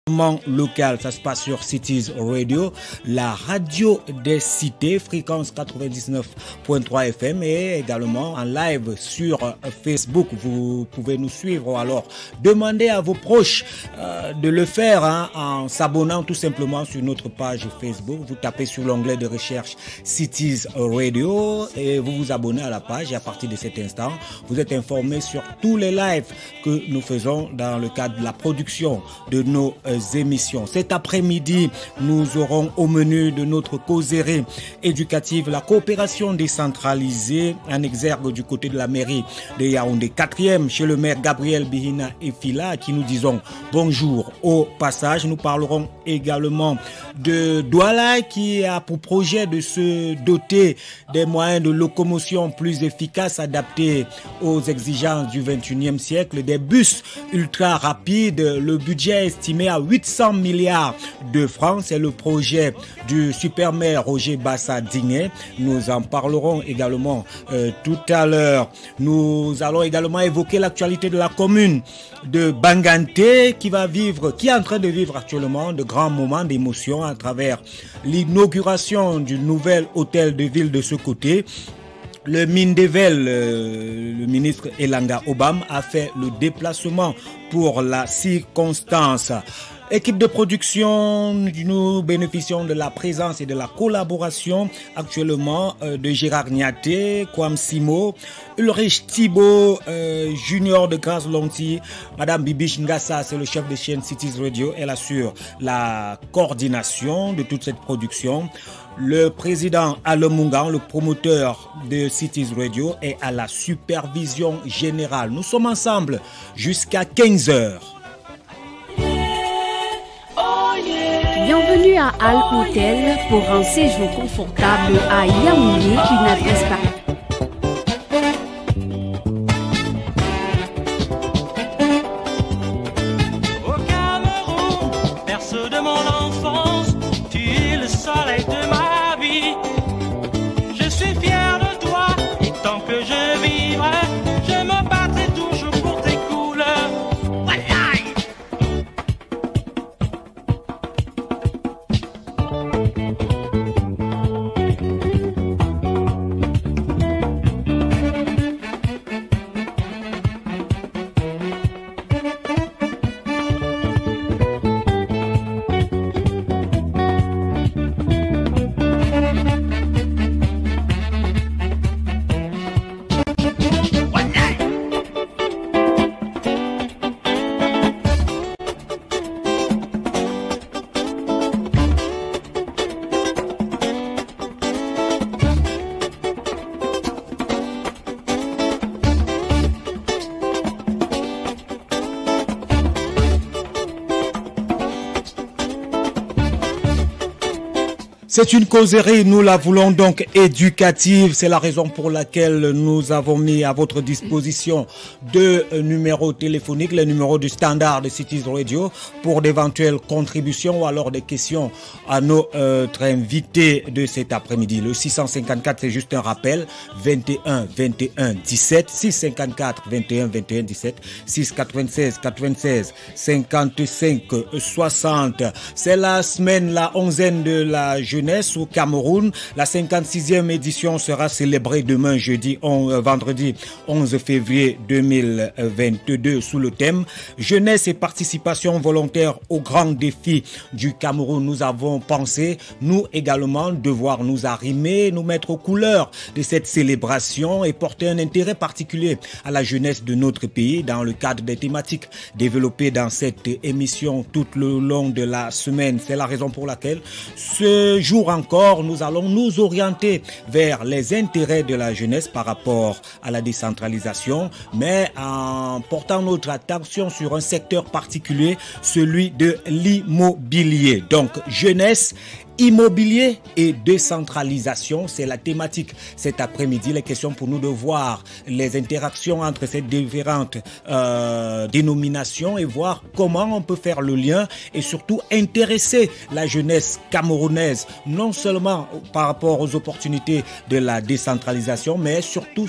Local, ça se passe sur Cities Radio, la radio des cités, fréquence 99.3 FM et également en live sur Facebook. Vous pouvez nous suivre ou alors demandez à vos proches de le faire en s'abonnant tout simplement sur notre page Facebook. Vous tapez sur l'onglet de recherche Cities Radio et vous vous abonnez à la page et à partir de cet instant, vous êtes informé sur tous les lives que nous faisons dans le cadre de la production de nos émissions. Cet après-midi, nous aurons au menu de notre causerie éducative la coopération décentralisée en exergue du côté de la mairie de Yaoundé. 4e chez le maire Gabriel Bihina Efila, à qui nous disons bonjour au passage. Nous parlerons également de Douala qui a pour projet de se doter des moyens de locomotion plus efficaces adaptés aux exigences du 21e siècle, des bus ultra rapides. Le budget est estimé à 800 milliards de francs. C'est le projet du super maire Roger Bassa Digné. Nous en parlerons également tout à l'heure. Nous allons également évoquer l'actualité de la commune de Banganté qui est en train de vivre actuellement de grands moments d'émotion à travers l'inauguration du nouvel hôtel de ville de ce côté. Le Mindevel, le ministre Elanga Obam, a fait le déplacement pour la circonstance. Équipe de production, nous bénéficions de la présence et de la collaboration actuellement de Gérard Niaté, Kwam Simo, Ulrich Thibault, Junior de Grasse Lonti, Madame Bibiche Ngassa, c'est le chef de chaîne Cities Radio, elle assure la coordination de toute cette production. Le président Alomungan, le promoteur de Cities Radio, est à la supervision générale. Nous sommes ensemble jusqu'à 15h. Bienvenue à Al Hotel pour un séjour confortable à Yaoundé, une adresse par... Au Cameroun, berceau de mon enfance, tu es le soleil de ma vie. Je suis fier de toi et tant que je vivrai, je me battrai toujours pour tes couleurs. C'est une causerie, nous la voulons donc éducative. C'est la raison pour laquelle nous avons mis à votre disposition deux numéros téléphoniques, les numéros du standard de Cities Radio pour d'éventuelles contributions ou alors des questions à notre invité de cet après-midi. Le 654, c'est juste un rappel, 21 21 17, 654 21 21 17, 696 96 55 60. C'est la semaine, la onzaine de la jeunesse au Cameroun. La 56e édition sera célébrée demain vendredi 11 février 2022 sous le thème Jeunesse et participation volontaire aux grands défis du Cameroun. Nous avons pensé, nous également, devoir nous arrimer, nous mettre aux couleurs de cette célébration et porter un intérêt particulier à la jeunesse de notre pays dans le cadre des thématiques développées dans cette émission tout le long de la semaine. C'est la raison pour laquelle ce jour encore, nous allons nous orienter vers les intérêts de la jeunesse par rapport à la décentralisation, mais en portant notre attention sur un secteur particulier, celui de l'immobilier. Donc, jeunesse, immobilier et décentralisation, c'est la thématique cet après-midi. Les questions pour nous de voir les interactions entre ces différentes dénominations et voir comment on peut faire le lien et surtout intéresser la jeunesse camerounaise, non seulement par rapport aux opportunités de la décentralisation, mais surtout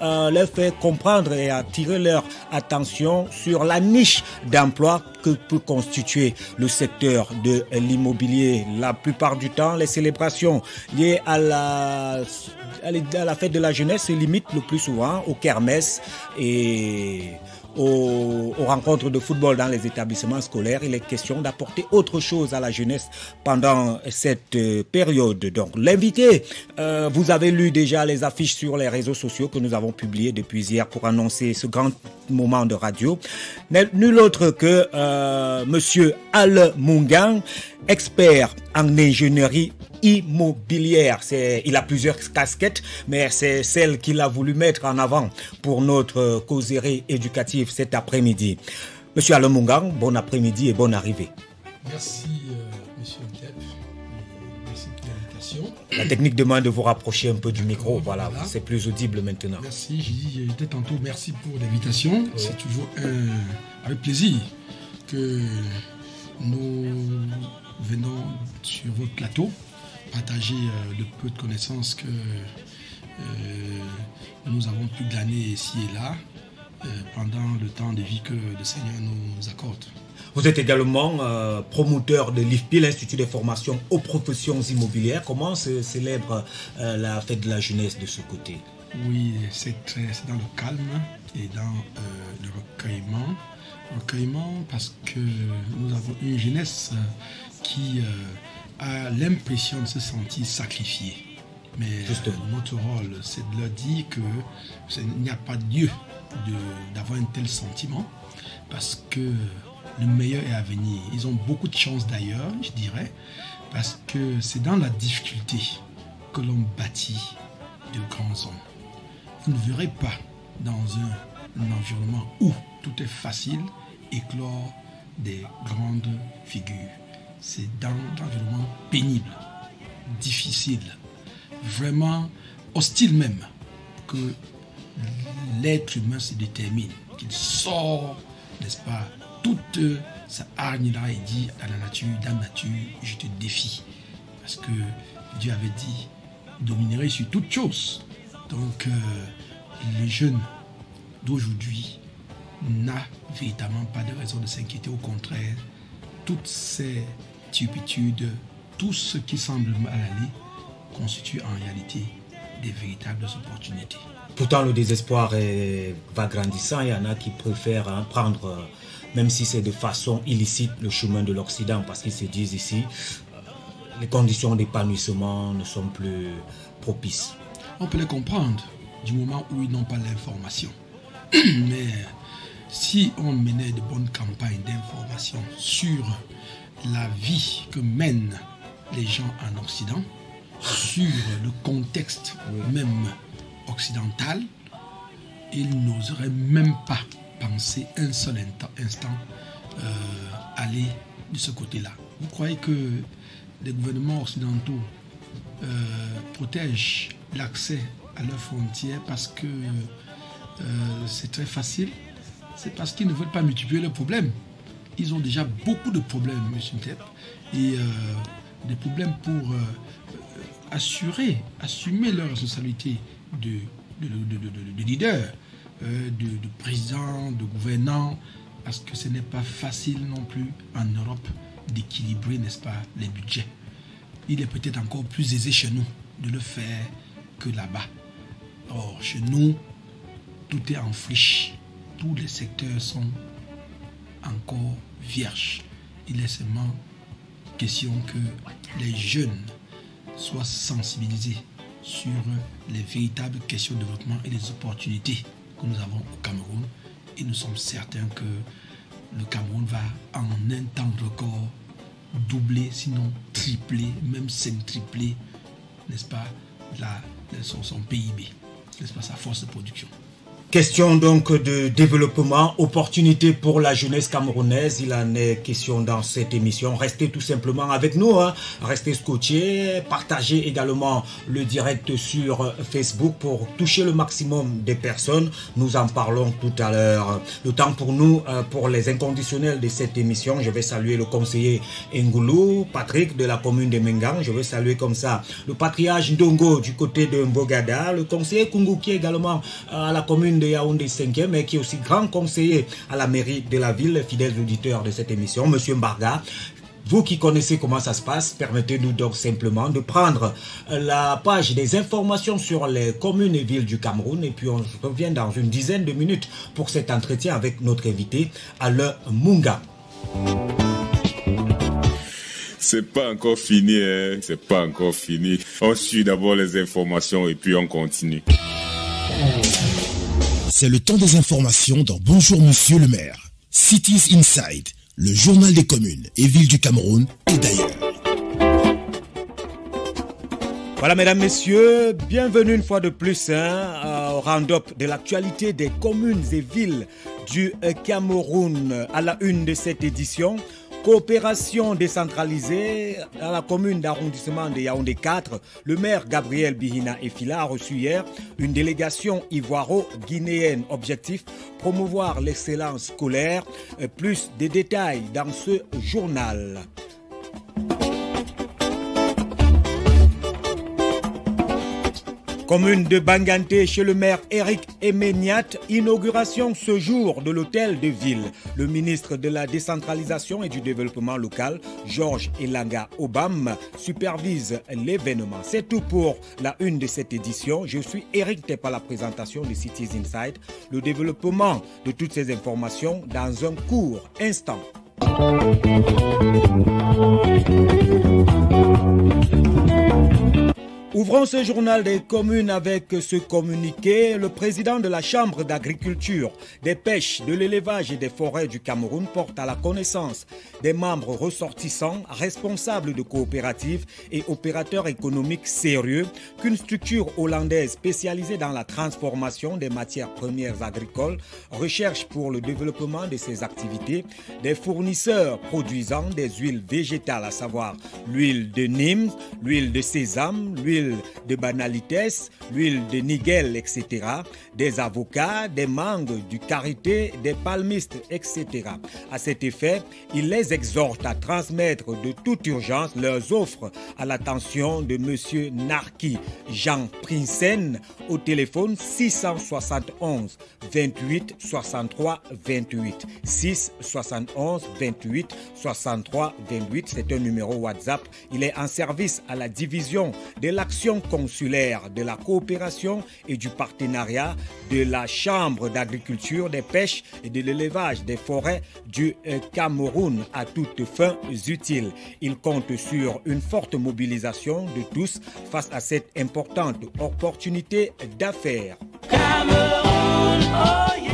leur faire comprendre et attirer leur attention sur la niche d'emploi que peut constituer le secteur de l'immobilier. La plupart du temps, les célébrations liées à la fête de la jeunesse se limitent le plus souvent aux kermesses et aux rencontres de football dans les établissements scolaires. Il est question d'apporter autre chose à la jeunesse pendant cette période. Donc l'invité, vous avez lu déjà les affiches sur les réseaux sociaux que nous avons publiées depuis hier pour annoncer ce grand moment de radio. Nul autre que Monsieur Al Mungang, expert en ingénierie immobilière. Il a plusieurs casquettes, mais c'est celle qu'il a voulu mettre en avant pour notre causerie éducative cet après-midi. Monsieur Al Mungang, bon après-midi et bonne arrivée. Merci, Monsieur Ntep. Merci pour l'invitation. La technique demande de vous rapprocher un peu du micro. Voilà. C'est plus audible maintenant. Merci, j'ai dit tantôt merci pour l'invitation. Oui. C'est toujours avec plaisir que nous venons sur votre plateau partager le peu de connaissances que nous avons pu glaner ici et là pendant le temps de vie que le Seigneur nous accorde. Vous êtes également promoteur de l'IFPI, l'Institut de formation aux professions immobilières. Comment se célèbre la fête de la jeunesse de ce côté? Oui, c'est dans le calme et dans le recueillement. Recueillement parce que nous avons une jeunesse qui a l'impression de se sentir sacrifiée. Mais notre rôle, c'est de leur dire qu'il n'y a pas lieu d'avoir un tel sentiment parce que le meilleur est à venir. Ils ont beaucoup de chance d'ailleurs, je dirais, parce que c'est dans la difficulté que l'on bâtit de grands hommes. Vous ne verrez pas dans un environnement où tout est facile éclore des grandes figures. C'est dans l'environnement pénible, difficile, vraiment hostile même, que l'être humain se détermine, qu'il sort, n'est-ce pas, toute sa hargne-là et dit à la nature, dame nature, je te défie. Parce que Dieu avait dit, dominerai sur toute chose. Donc, les jeunes d'aujourd'hui n'a véritablement pas de raison de s'inquiéter. Au contraire, toutes ces turpitudes, tout ce qui semble mal aller, constitue en réalité des véritables opportunités. Pourtant, le désespoir va grandissant. Il y en a qui préfèrent prendre, même si c'est de façon illicite, le chemin de l'Occident, parce qu'ils se disent ici, les conditions d'épanouissement ne sont plus propices. On peut les comprendre du moment où ils n'ont pas l'information. Mais si on menait de bonnes campagnes d'information sur la vie que mènent les gens en Occident, sur le contexte même occidental, ils n'oseraient même pas penser un seul instant aller de ce côté-là. Vous croyez que les gouvernements occidentaux protègent l'accès à leurs frontières parce que c'est très facile? C'est parce qu'ils ne veulent pas multiplier le problème. Ils ont déjà beaucoup de problèmes, M. Ntep, et des problèmes pour assumer leur responsabilité de leader, de président, de gouvernant, parce que ce n'est pas facile non plus en Europe d'équilibrer, n'est-ce pas, les budgets. Il est peut-être encore plus aisé chez nous de le faire que là-bas. Or, chez nous, tout est en friche. Tous les secteurs sont encore vierges. Il est seulement question que les jeunes soient sensibilisés sur les véritables questions de développement et les opportunités que nous avons au Cameroun. Et nous sommes certains que le Cameroun va en un temps record doubler, sinon tripler, même centripler, n'est-ce pas, son PIB, n'est-ce pas, sa force de production. Question donc de développement, opportunité pour la jeunesse camerounaise. Il en est question dans cette émission. Restez tout simplement avec nous, hein. Restez scotchés, partagez également le direct sur Facebook pour toucher le maximum de personnes. Nous en parlons tout à l'heure. Le temps pour nous, pour les inconditionnels de cette émission, je vais saluer le conseiller Ngoulou, Patrick de la commune de Mengang. Je vais saluer comme ça le patriarche Ndongo du côté de Mbogada, le conseiller Kunguki également à la commune commune de Yaoundé 5e et qui est aussi grand conseiller à la mairie de la ville, fidèles auditeurs de cette émission, Monsieur Mbarga. Vous qui connaissez comment ça se passe, permettez-nous donc simplement de prendre la page des informations sur les communes et villes du Cameroun et puis on revient dans une dizaine de minutes pour cet entretien avec notre invité, Alain Munga. C'est pas encore fini, hein? C'est pas encore fini. On suit d'abord les informations et puis on continue. C'est le temps des informations dans Bonjour Monsieur le maire. Cities Inside, le journal des communes et villes du Cameroun et d'ailleurs. Voilà mesdames, messieurs, bienvenue une fois de plus au round-up de l'actualité des communes et villes du Cameroun. À la une de cette édition, coopération décentralisée à la commune d'arrondissement de Yaoundé 4. Le maire Gabriel Bihina Efila a reçu hier une délégation ivoiro-guinéenne. Objectif, promouvoir l'excellence scolaire. Plus de détails dans ce journal. Commune de Banganté chez le maire Eric Emeniat, inauguration ce jour de l'hôtel de ville. Le ministre de la décentralisation et du développement local, Georges Elanga Obam, supervise l'événement. C'est tout pour la une de cette édition. Je suis Eric Tepa, la présentation de Cities Inside. Le développement de toutes ces informations dans un court instant. Ouvrons ce journal des communes avec ce communiqué. Le président de la Chambre d'agriculture, des pêches, de l'élevage et des forêts du Cameroun porte à la connaissance des membres ressortissants, responsables de coopératives et opérateurs économiques sérieux qu'une structure hollandaise spécialisée dans la transformation des matières premières agricoles recherche pour le développement de ses activités des fournisseurs produisant des huiles végétales, à savoir l'huile de Nîmes, l'huile de sésame, l'huile de banalites, l'huile de nigel, etc., des avocats, des mangues, du karité, des palmistes, etc. À cet effet, il les exhorte à transmettre de toute urgence leurs offres à l'attention de M. Narki Jean Prinsen au téléphone 671 28 63 28. 671 28 63 28, c'est un numéro WhatsApp. Il est en service à la division de l'action consulaire, de la coopération et du partenariat de la Chambre d'agriculture, des pêches et de l'élevage des forêts du Cameroun à toutes fins utiles. Il compte sur une forte mobilisation de tous face à cette importante opportunité d'affaires. Cameroun, oh yeah.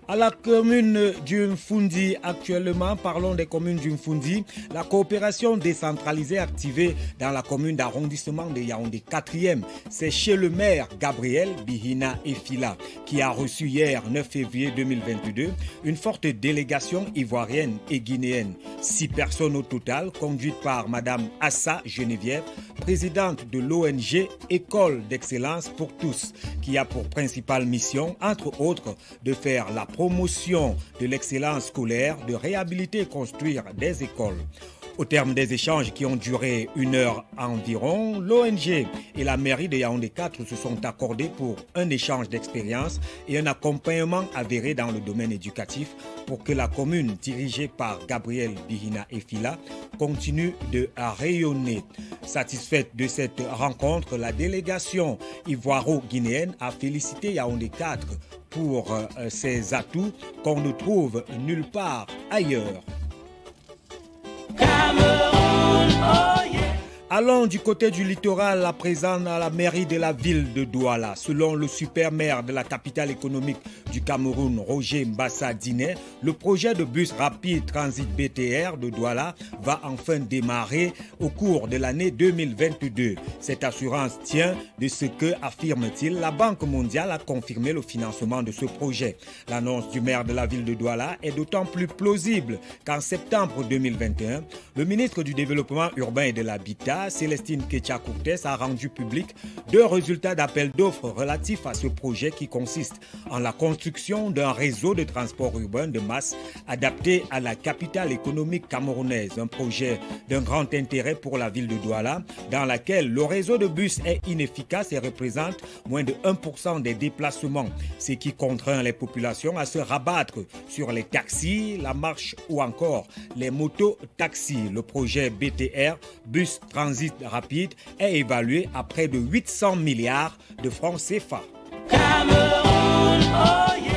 À la commune du Mfundi, actuellement, parlons des communes du Mfundi, la coopération décentralisée activée dans la commune d'arrondissement de Yaoundé 4e, c'est chez le maire Gabriel Bihina Efila, qui a reçu hier, 9 février 2022, une forte délégation ivoirienne et guinéenne. 6 personnes au total, conduites par Madame Assa Geneviève, présidente de l'ONG École d'Excellence pour tous, qui a pour principale mission, entre autres, de faire la promotion de l'excellence scolaire, de réhabiliter et construire des écoles. Au terme des échanges qui ont duré 1 heure environ, l'ONG et la mairie de Yaoundé 4 se sont accordés pour un échange d'expériences et un accompagnement avéré dans le domaine éducatif pour que la commune dirigée par Gabriel Bihina Efila continue de rayonner. Satisfaite de cette rencontre, la délégation ivoiro-guinéenne a félicité Yaoundé 4 pour ses atouts qu'on ne trouve nulle part ailleurs. Cameroun, oh yeah. Allons du côté du littoral, à présent à la mairie de la ville de Douala. Selon le super maire de la capitale économique du Cameroun, Roger Mbassa Diné, le projet de bus rapide transit BTR de Douala va enfin démarrer au cours de l'année 2022. Cette assurance tient de ce que, affirme-t-il, la Banque mondiale a confirmé le financement de ce projet. L'annonce du maire de la ville de Douala est d'autant plus plausible qu'en septembre 2021, le ministre du Développement urbain et de l'Habitat, Douala, Célestine Ketcha-Courtes, a rendu public 2 résultats d'appel d'offres relatifs à ce projet qui consiste en la construction d'un réseau de transport urbain de masse adapté à la capitale économique camerounaise. Un projet d'un grand intérêt pour la ville de Douala, dans laquelle le réseau de bus est inefficace et représente moins de 1% des déplacements, ce qui contraint les populations à se rabattre sur les taxis, la marche ou encore les motos-taxis. Le projet BTR, Bus Transit Rapide, est évalué à près de 800 milliards de francs CFA. Cameroun, oh yeah.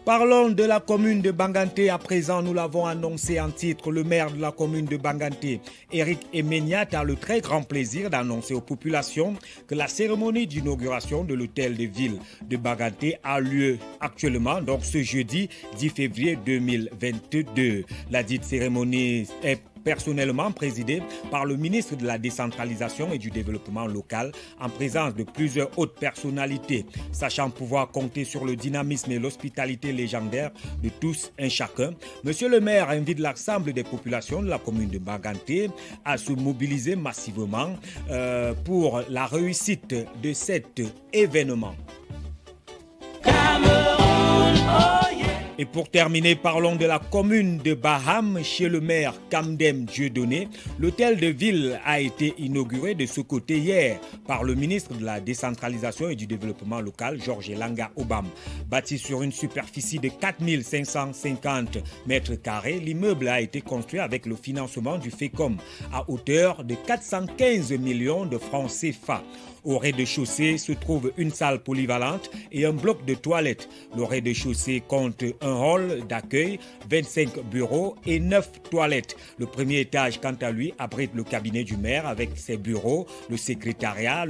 Parlons de la commune de Banganté à présent. Nous l'avons annoncé en titre. Le maire de la commune de Banganté, Eric Emeniat, a le très grand plaisir d'annoncer aux populations que la cérémonie d'inauguration de l'hôtel de ville de Banganté a lieu actuellement, donc ce jeudi 10 février 2022. La dite cérémonie est personnellement présidé par le ministre de la décentralisation et du développement local en présence de plusieurs hautes personnalités, sachant pouvoir compter sur le dynamisme et l'hospitalité légendaire de tous et chacun. Monsieur le maire invite l'ensemble des populations de la commune de Banganté à se mobiliser massivement pour la réussite de cet événement. Cameroun, oh yeah. Et pour terminer, parlons de la commune de Baham chez le maire Kamdem Dieudonné. L'hôtel de ville a été inauguré de ce côté hier par le ministre de la décentralisation et du développement local, Georges Elanga Obam. Bâti sur une superficie de 4550 mètres carrés, l'immeuble a été construit avec le financement du FECOM à hauteur de 415 millions de francs CFA. Au rez-de-chaussée se trouve une salle polyvalente et un bloc de toilettes. Le rez-de-chaussée compte un hall d'accueil, 25 bureaux et 9 toilettes. Le premier étage, quant à lui, abrite le cabinet du maire avec ses bureaux, le secrétariat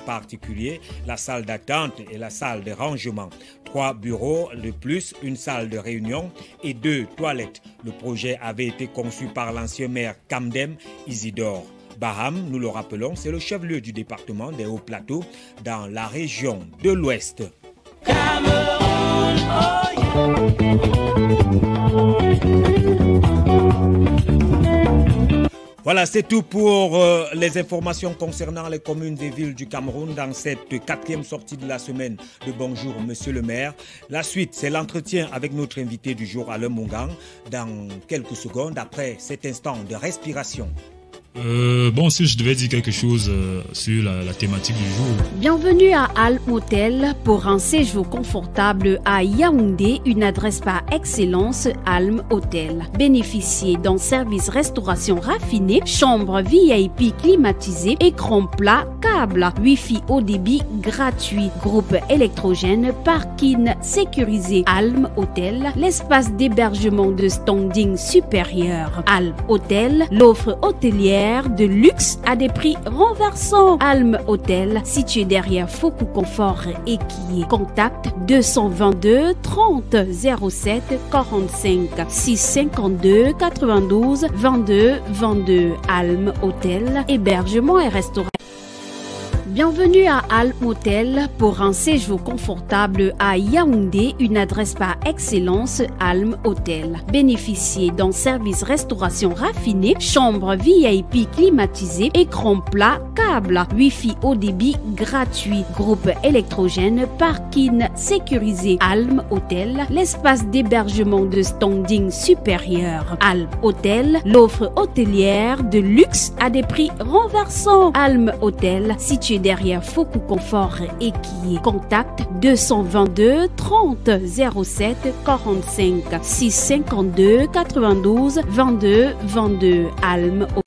particulier, la salle d'attente et la salle de rangement. 3 bureaux de plus, une salle de réunion et 2 toilettes. Le projet avait été conçu par l'ancien maire Kamdem Isidore. Baham, nous le rappelons, c'est le chef-lieu du département des Hauts-Plateaux dans la région de l'Ouest. Cameroun, oh yeah. Voilà, c'est tout pour les informations concernant les communes et villes du Cameroun dans cette 4e sortie de la semaine de Bonjour Monsieur le maire. La suite, c'est l'entretien avec notre invité du jour, Alain Mongang, dans quelques secondes après cet instant de respiration. Bon, si je devais dire quelque chose sur la thématique du jour. Bienvenue à Alm Hotel pour un séjour confortable à Yaoundé, une adresse par excellence Alm Hotel. Bénéficiez d'un service restauration raffiné, chambre VIP climatisée, écran plat, câble, Wi-Fi haut débit gratuit, groupe électrogène, parking sécurisé. Alm Hotel, l'espace d'hébergement de standing supérieur. Alm Hotel, l'offre hôtelière de luxe à des prix renversants. Alm Hotel, situé derrière Focou Confort et qui contact 222 30 07 45 652 92 22 22. Alm Hotel, hébergement et restauration. Bienvenue à Alm Hotel pour un séjour confortable à Yaoundé, une adresse par excellence Alm Hotel. Bénéficiez d'un service restauration raffiné, chambre VIP climatisée, écran plat, câble, Wi-Fi haut débit gratuit, groupe électrogène, parking sécurisé. Alm Hotel, l'espace d'hébergement de standing supérieur. Alm Hotel, l'offre hôtelière de luxe à des prix renversants. Alm Hotel, situé derrière Focou Confort et qui contacte 222 30 07 45 652 92 22 22. Alm Hotel.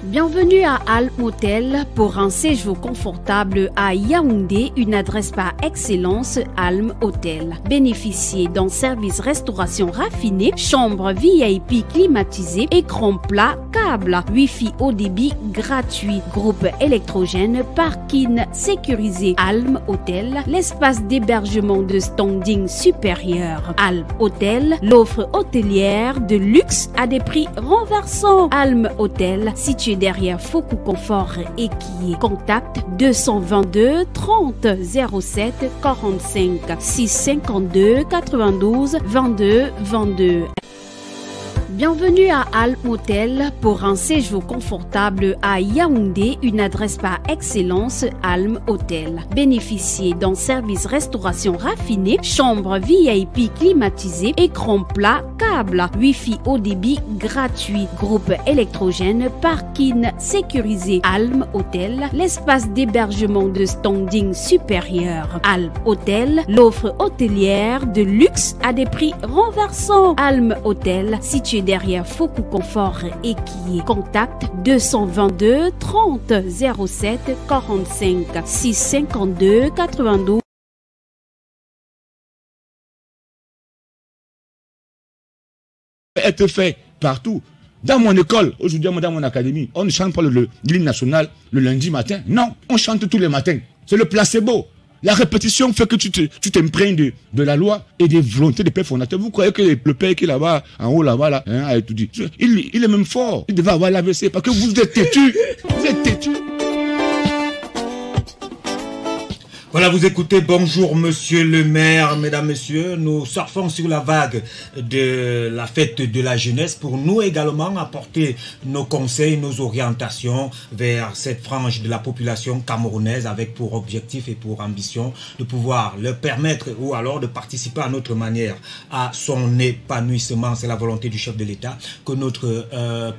Bienvenue à Alm Hotel pour un séjour confortable à Yaoundé, une adresse par excellence Alm Hotel. Bénéficiez d'un service restauration raffiné, chambre VIP climatisée, écran plat, câble, Wi-Fi haut débit gratuit, groupe électrogène, parking sécurisé. Alm Hotel, l'espace d'hébergement de standing supérieur. Alm Hotel, l'offre hôtelière de luxe à des prix renversants. Alm Hotel, situé derrière Focou Confort et qui contacte 222 30 07 45 652 92 22 22. Bienvenue à Alm Hotel pour un séjour confortable à Yaoundé, une adresse par excellence Alm Hotel. Bénéficiez d'un service restauration raffiné, chambre VIP climatisée, écran plat, câble, Wi-Fi haut débit gratuit, groupe électrogène, parking sécurisé. Alm Hotel, l'espace d'hébergement de standing supérieur. Alm Hotel, l'offre hôtelière de luxe à des prix renversants. Alm Hotel, situé derrière Focus Confort et qui est contact 222 30 07 45 652 92. Être fait partout. Dans mon école, aujourd'hui, dans mon académie, on ne chante pas l'hymne national le lundi matin. Non, on chante tous les matins. C'est le placebo. La répétition fait que tu t'imprègnes de la loi et des volontés des pères fondateurs. Vous croyez que le père qui est là-bas, en haut là-bas, là, hein, a tout dit. Il est même fort. Il devait avoir l'AVC parce que vous êtes têtu. Vous êtes têtu. Voilà, vous écoutez Bonjour Monsieur le maire, mesdames, messieurs. Nous surfons sur la vague de la fête de la jeunesse pour nous également apporter nos conseils, nos orientations vers cette frange de la population camerounaise avec pour objectif et pour ambition de pouvoir leur permettre ou alors de participer à notre manière à son épanouissement. C'est la volonté du chef de l'État que notre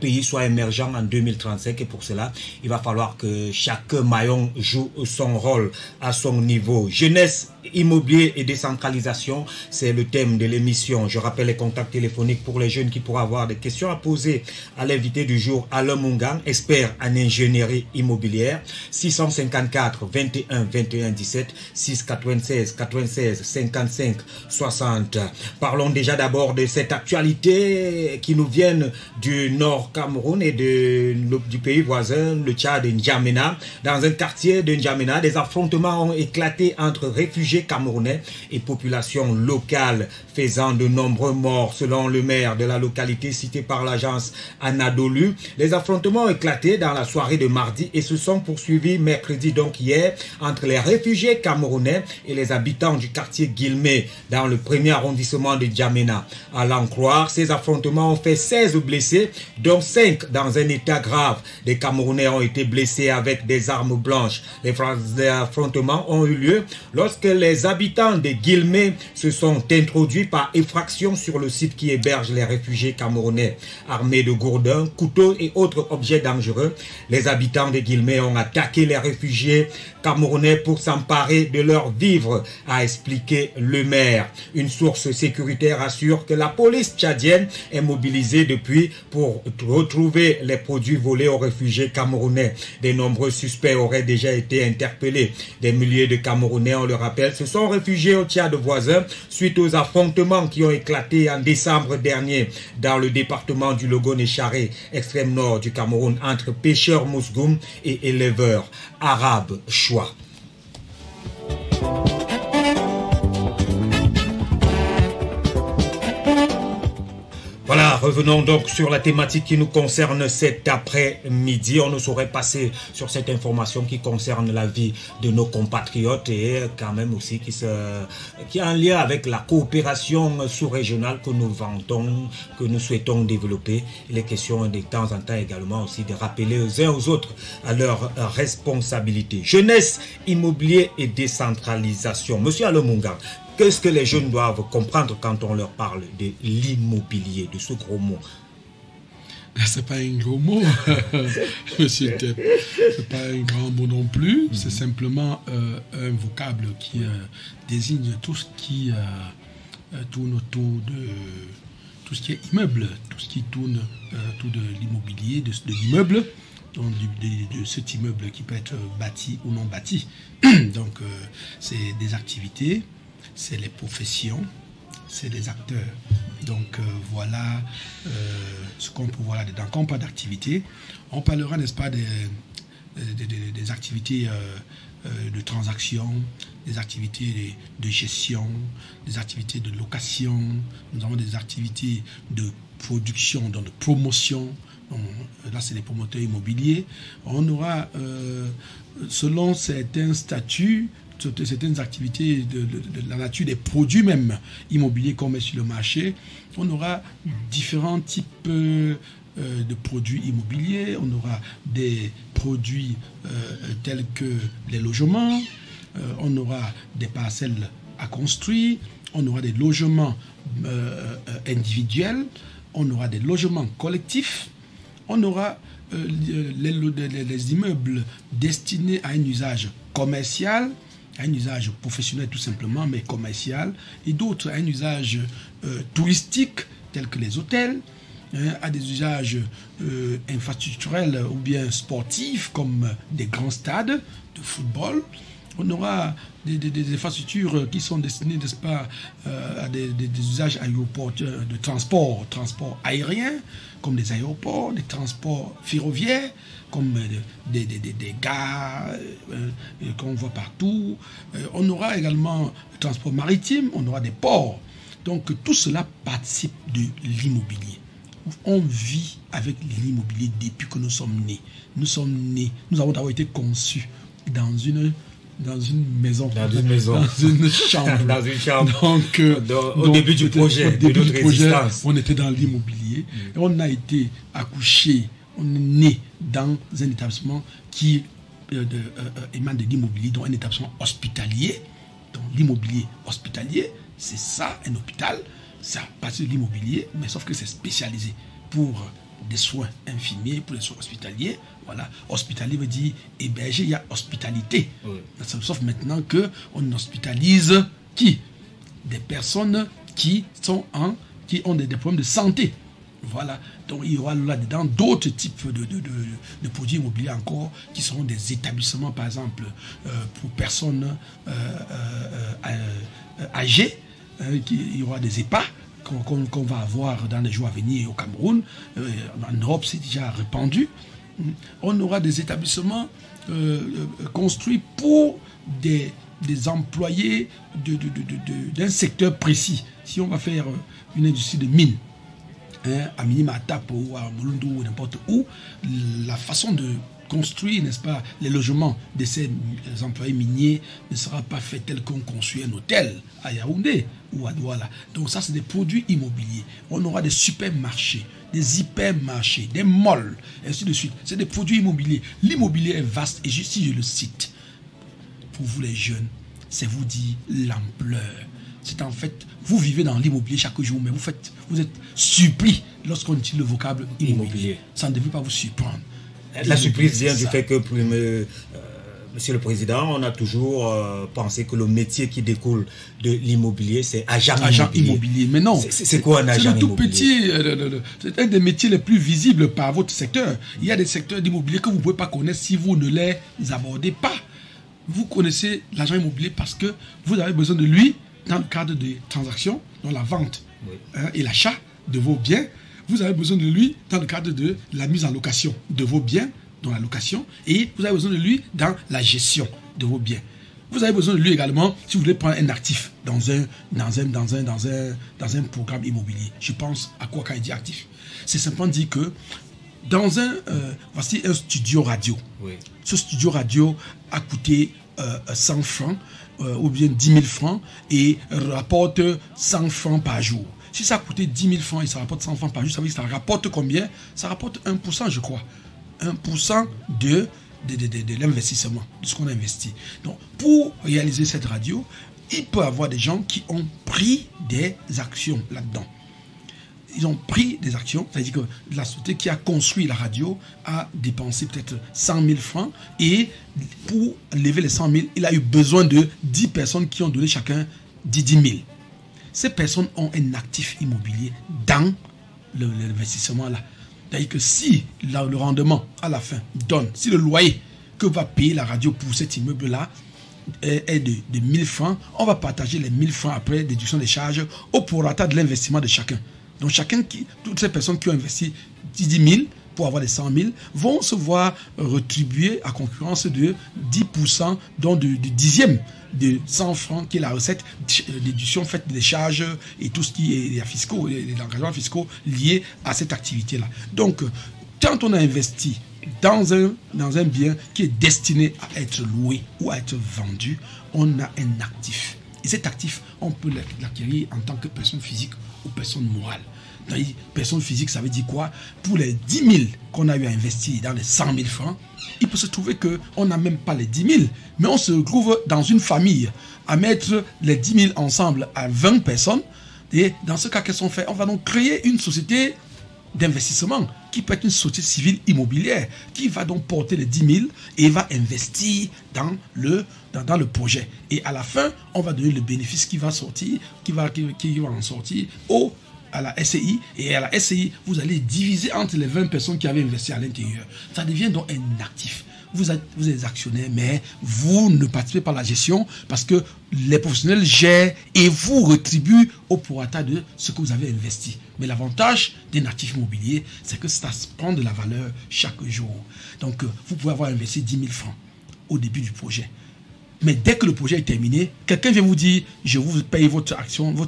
pays soit émergent en 2035 et pour cela, il va falloir que chaque maillon joue son rôle à son niveau. Jeunesse, immobilier et décentralisation, c'est le thème de l'émission. Je rappelle les contacts téléphoniques pour les jeunes qui pourraient avoir des questions à poser à l'invité du jour, Alain Mungang, expert en ingénierie immobilière. 654 21 21 17 696 96 55 60. Parlons déjà d'abord de cette actualité qui nous vient du nord Cameroun et du pays voisin, le Tchad, de N'Djamena. Dans un quartier de N'Djamena, des affrontements ont éclaté entre réfugiés camerounais et population locale, faisant de nombreux morts selon le maire de la localité cité par l'agence Anadolu. Les affrontements ont éclaté dans la soirée de mardi et se sont poursuivis mercredi, donc hier, entre les réfugiés camerounais et les habitants du quartier Guilmé dans le premier arrondissement de N'Djamena. À l'en croire, ces affrontements ont fait 16 blessés, dont 5 dans un état grave. Des Camerounais ont été blessés avec des armes blanches. Les affrontements ont eu lieu lorsque les habitants de Guilmé se sont introduits par effraction sur le site qui héberge les réfugiés camerounais. Armés de gourdins, couteaux et autres objets dangereux, les habitants de Guilmé ont attaqué les réfugiés camerounais pour s'emparer de leurs vivres, a expliqué le maire. Une source sécuritaire assure que la police tchadienne est mobilisée depuis pour retrouver les produits volés aux réfugiés camerounais. De nombreux suspects auraient déjà été interpellés. Des milliers de Camerounais, on le rappelle, se sont réfugiés au Tchad voisin suite aux affrontements qui ont éclaté en décembre dernier dans le département du Logone-Charé, extrême nord du Cameroun, entre pêcheurs mousgoum et éleveurs arabes choix. Voilà, revenons donc sur la thématique qui nous concerne cet après-midi. On ne saurait passer sur cette information qui concerne la vie de nos compatriotes et quand même aussi qui a un lien avec la coopération sous-régionale que nous vantons, que nous souhaitons développer. Il est question de temps en temps également aussi de rappeler aux uns aux autres à leurs responsabilités. Jeunesse, immobilier et décentralisation. Monsieur Alain Mungang, qu'est-ce que les jeunes doivent comprendre quand on leur parle de l'immobilier, de ce gros mot? C'est pas un gros mot, monsieur Tep. C'est pas un grand mot non plus. C'est simplement un vocable qui désigne tout ce qui tourne autour de tout ce qui est immeuble, tout ce qui tourne autour de l'immobilier, de l'immeuble. Donc, de cet immeuble qui peut être bâti ou non bâti. Donc, c'est des activités, c'est les professions, c'est les acteurs. Donc, voilà ce qu'on peut voir là-dedans. Quand on parle d'activité, on parlera, n'est-ce pas, des activités de transaction, des activités de gestion, des activités de location, nous avons des activités de production, donc de promotion. Là, c'est les promoteurs immobiliers. On aura, selon certains statuts, certaines activités de la nature des produits même immobiliers qu'on met sur le marché. On aura différents types de produits immobiliers. On aura des produits tels que les logements, on aura des parcelles à construire, on aura des logements individuels, on aura des logements collectifs, on aura les immeubles destinés à un usage commercial, à un usage professionnel tout simplement, mais commercial, et d'autres à un usage touristique, tels que les hôtels, à des usages infrastructurels ou bien sportifs, comme des grands stades de football. On aura des infrastructures qui sont destinées, n'est-ce pas, à des usages aéroportuaires, de transport aérien, comme des aéroports, des transports ferroviaires, comme des gares qu'on voit partout. On aura également le transport maritime, on aura des ports. Donc tout cela participe de l'immobilier. On vit avec l'immobilier depuis que nous sommes nés. Nous avons d'abord été conçus dans une maison. Dans une chambre. Dans une chambre. Donc, au début du projet, de notre existence. On était dans l'immobilier. Et on a été accouché, on est né dans un établissement qui émane de l'immobilier, donc un établissement hospitalier. Donc l'immobilier hospitalier, c'est ça, un hôpital. Ça passe de l'immobilier, mais sauf que c'est spécialisé pour des soins infirmiers, pour les soins hospitaliers. Voilà, hospitalier veut dire héberger, il y a hospitalité. Oui. Sauf maintenant qu'on hospitalise qui? Des personnes qui ont des problèmes de santé. Voilà, donc il y aura là-dedans d'autres types de produits immobiliers encore, qui seront des établissements, par exemple, pour personnes âgées. Il y aura des EHPAD qu'on va avoir dans les jours à venir au Cameroun. En Europe, c'est déjà répandu. On aura des établissements construits pour des employés d'un secteur précis. Si on va faire une industrie de mine, à Minima, à Tapo, ou à Molundu, ou n'importe où, la façon de construire, n'est-ce pas, les logements de ces employés miniers ne sera pas fait tel qu'on construit un hôtel à Yaoundé ou à Douala. Donc ça, c'est des produits immobiliers. On aura des supermarchés, des hypermarchés, des malls, et ainsi de suite. C'est des produits immobiliers. L'immobilier est vaste, et si je le cite, pour vous les jeunes, c'est vous dire l'ampleur. C'est en fait, vous vivez dans l'immobilier chaque jour, mais vous êtes surpris lorsqu'on utilise le vocable immobilier. Ça ne devrait pas vous surprendre. La surprise vient du fait que, Monsieur le Président, on a toujours pensé que le métier qui découle de l'immobilier, c'est agent immobilier. Mais non. C'est quoi un agent immobilier? C'est le tout petit. C'est un des métiers les plus visibles par votre secteur. Il y a des secteurs d'immobilier que vous ne pouvez pas connaître si vous ne les abordez pas. Vous connaissez l'agent immobilier parce que vous avez besoin de lui dans le cadre des transactions, dans la vente et l'achat de vos biens. Vous avez besoin de lui dans le cadre de la mise en location de vos biens, dans la location, et vous avez besoin de lui dans la gestion de vos biens. Vous avez besoin de lui également si vous voulez prendre un actif dans un programme immobilier. Je pense à quoi quand il dit actif. C'est simplement dire que dans voici un studio radio. Oui. Ce studio radio a coûté 100 francs ou bien 10 000 francs et rapporte 100 francs par jour. Si ça a coûté 10 000 francs et ça rapporte 100 francs par jour, ça veut dire que ça rapporte combien? Ça rapporte 1%, je crois. 1% de l'investissement, de ce qu'on a investi. Donc, pour réaliser cette radio, il peut y avoir des gens qui ont pris des actions là-dedans. Ils ont pris des actions, c'est-à-dire que la société qui a construit la radio a dépensé peut-être 100 000 francs et pour lever les 100 000, il a eu besoin de 10 personnes qui ont donné chacun 10 000. Ces personnes ont un actif immobilier dans l'investissement là. C'est-à-dire que si le rendement à la fin donne, si le loyer que va payer la radio pour cet immeuble-là est de 1000 francs, on va partager les 1000 francs après déduction des charges au prorata de l'investissement de chacun. Donc toutes ces personnes qui ont investi 10 000 pour avoir les 100 000 vont se voir retribuer à concurrence de 10%, donc du dixième de 100 francs qui est la recette déduction faite des charges et tout ce qui est les fiscaux, les engagements fiscaux liés à cette activité-là. Donc, quand on a investi dans un bien qui est destiné à être loué ou à être vendu, on a un actif. Et cet actif, on peut l'acquérir en tant que personne physique ou personne morale. Personne physique, ça veut dire quoi? Pour les 10 000 qu'on a eu à investir dans les 100 000 francs, il peut se trouver qu'on n'a même pas les 10 000, mais on se trouve dans une famille à mettre les 10 000 ensemble à 20 personnes. Et dans ce cas, qu'est-ce qu'on fait? On va donc créer une société d'investissement qui peut être une société civile immobilière qui va donc porter les 10 000 et va investir dans le projet. Et à la fin, on va donner le bénéfice qui va sortir, qui va en sortir à la SCI. Et à la SCI, vous allez diviser entre les 20 personnes qui avaient investi à l'intérieur. Ça devient donc un actif. Vous êtes des actionnaires, mais vous ne participez pas à la gestion parce que les professionnels gèrent et vous retribuent au prorata de ce que vous avez investi. Mais l'avantage d'un actif immobilier, c'est que ça prend de la valeur chaque jour. Donc, vous pouvez avoir investi 10 000 francs au début du projet. Mais dès que le projet est terminé, quelqu'un vient vous dire, je vous paye votre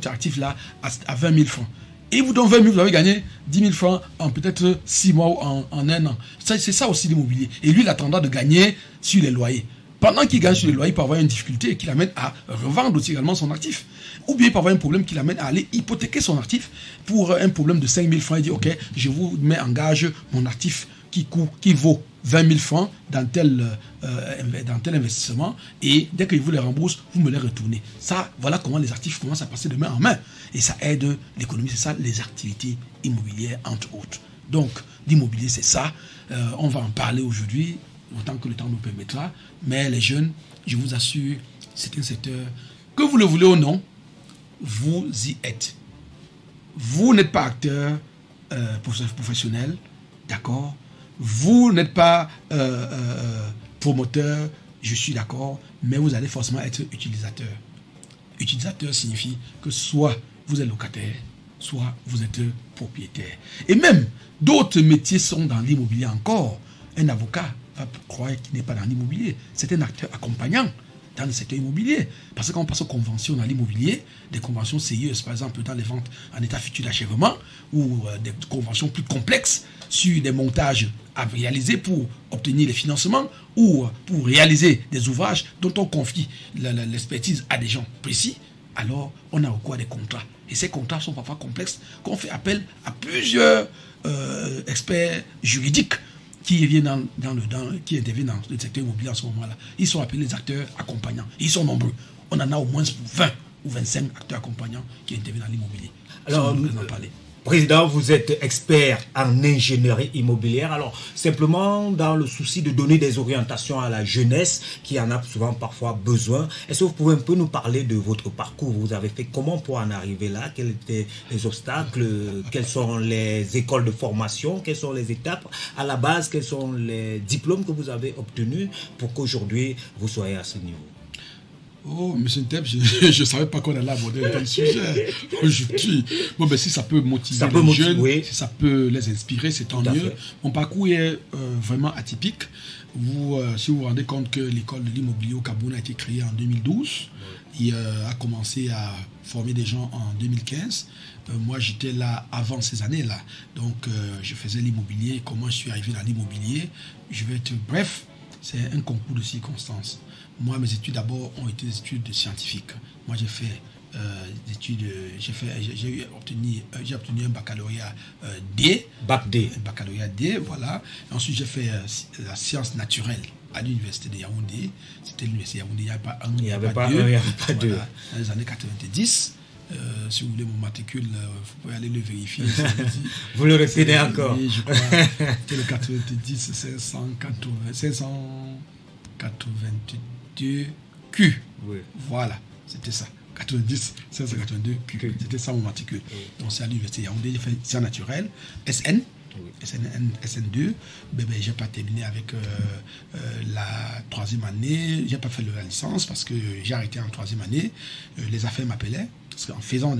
actif là à 20 000 francs. Et il vous donne 20 000, vous avez gagné 10 000 francs en peut-être 6 mois ou en un an. C'est ça aussi l'immobilier. Et lui, il a tendance de gagner sur les loyers. Pendant qu'il gagne sur les loyers, il peut avoir une difficulté qui l'amène à revendre aussi également son actif. Ou bien il peut avoir un problème qui l'amène à aller hypothéquer son actif pour un problème de 5 000 francs. Il dit, ok, je vous mets en gage mon actif qui vaut 20 000 francs dans tel investissement, et dès que vous les rembourse, vous me les retournez. Ça, voilà comment les actifs commencent à passer de main en main. Et ça aide l'économie, c'est ça, les activités immobilières, entre autres. Donc, l'immobilier, c'est ça. On va en parler aujourd'hui, autant que le temps nous permettra. Mais les jeunes, je vous assure, c'est un secteur, que vous le voulez ou non, vous y êtes. Vous n'êtes pas acteur professionnel, d'accord? Vous n'êtes pas promoteur, je suis d'accord, mais vous allez forcément être utilisateur. Utilisateur signifie que soit vous êtes locataire, soit vous êtes propriétaire. Et même d'autres métiers sont dans l'immobilier encore. Un avocat va croire qu'il n'est pas dans l'immobilier. C'est un acteur accompagnant dans le secteur immobilier. Parce que quand on passe aux conventions dans l'immobilier, des conventions sérieuses, par exemple dans les ventes en état futur d'achèvement, ou des conventions plus complexes sur des montages à réaliser pour obtenir les financements ou pour réaliser des ouvrages dont on confie l'expertise à des gens précis, alors on a recours à des contrats. Et ces contrats sont parfois complexes, qu'on fait appel à plusieurs experts juridiques qui interviennent dans le secteur immobilier en ce moment-là. Ils sont appelés les acteurs accompagnants. Ils sont nombreux. On en a au moins 20 ou 25 acteurs accompagnants qui interviennent dans l'immobilier. Alors, Président, vous êtes expert en ingénierie immobilière. Alors, simplement, dans le souci de donner des orientations à la jeunesse qui en a souvent parfois besoin, est-ce que vous pouvez un peu nous parler de votre parcours? Vous avez fait comment pour en arriver là? Quels étaient les obstacles? Quelles sont les écoles de formation? Quelles sont les étapes? À la base, quels sont les diplômes que vous avez obtenus pour qu'aujourd'hui, vous soyez à ce niveau? Oh, M. Ntep, je ne savais pas qu'on allait aborder un tel sujet aujourd'hui. Bon, ben, si ça peut motiver les jeunes, si ça peut les inspirer, c'est tant mieux. Mon parcours est vraiment atypique. Si vous vous rendez compte que l'école de l'immobilier au Cameroun a été créée en 2012, il a commencé à former des gens en 2015. Moi, j'étais là avant ces années-là. Donc, je faisais l'immobilier. Comment je suis arrivé dans l'immobilier? Je vais être bref. C'est un concours de circonstances. Moi, mes études d'abord ont été des études scientifiques. Moi, j'ai fait j'ai obtenu un baccalauréat D. Bac D. Un baccalauréat D, voilà. Et ensuite, j'ai fait la science naturelle à l'université de Yaoundé. C'était l'université de Yaoundé, il n'y avait pas un, il n'y avait pas deux. Voilà, dans les années 90. Si vous voulez mon matricule, vous pouvez aller le vérifier. Vous le répétez encore. Oui, je crois. C'était le 90 582 Q. Oui. Voilà, c'était ça. 90 582 Q. C'était ça mon matricule. Oui. Donc c'est à l'université Yaoundé, j'ai fait sciences naturelles, SN. Oui. SN2, ben, j'ai pas terminé avec la troisième année, j'ai pas fait la licence parce que j'ai arrêté en troisième année. Les affaires m'appelaient parce qu'en faisant en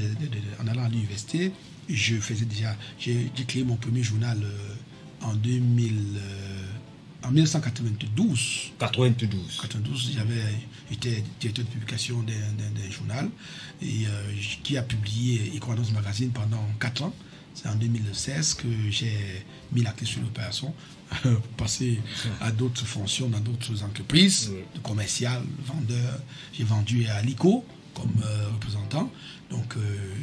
allant à l'université, je faisais déjà, j'ai créé mon premier journal en 1992. 92, j'étais directeur de publication d'un journal et qui a publié Equinox Magazine pendant 4 ans. C'est en 2016 que j'ai mis la clé sur l'opération pour passer à d'autres fonctions dans d'autres entreprises, de commercial, vendeur. J'ai vendu à Lico comme représentant. Donc,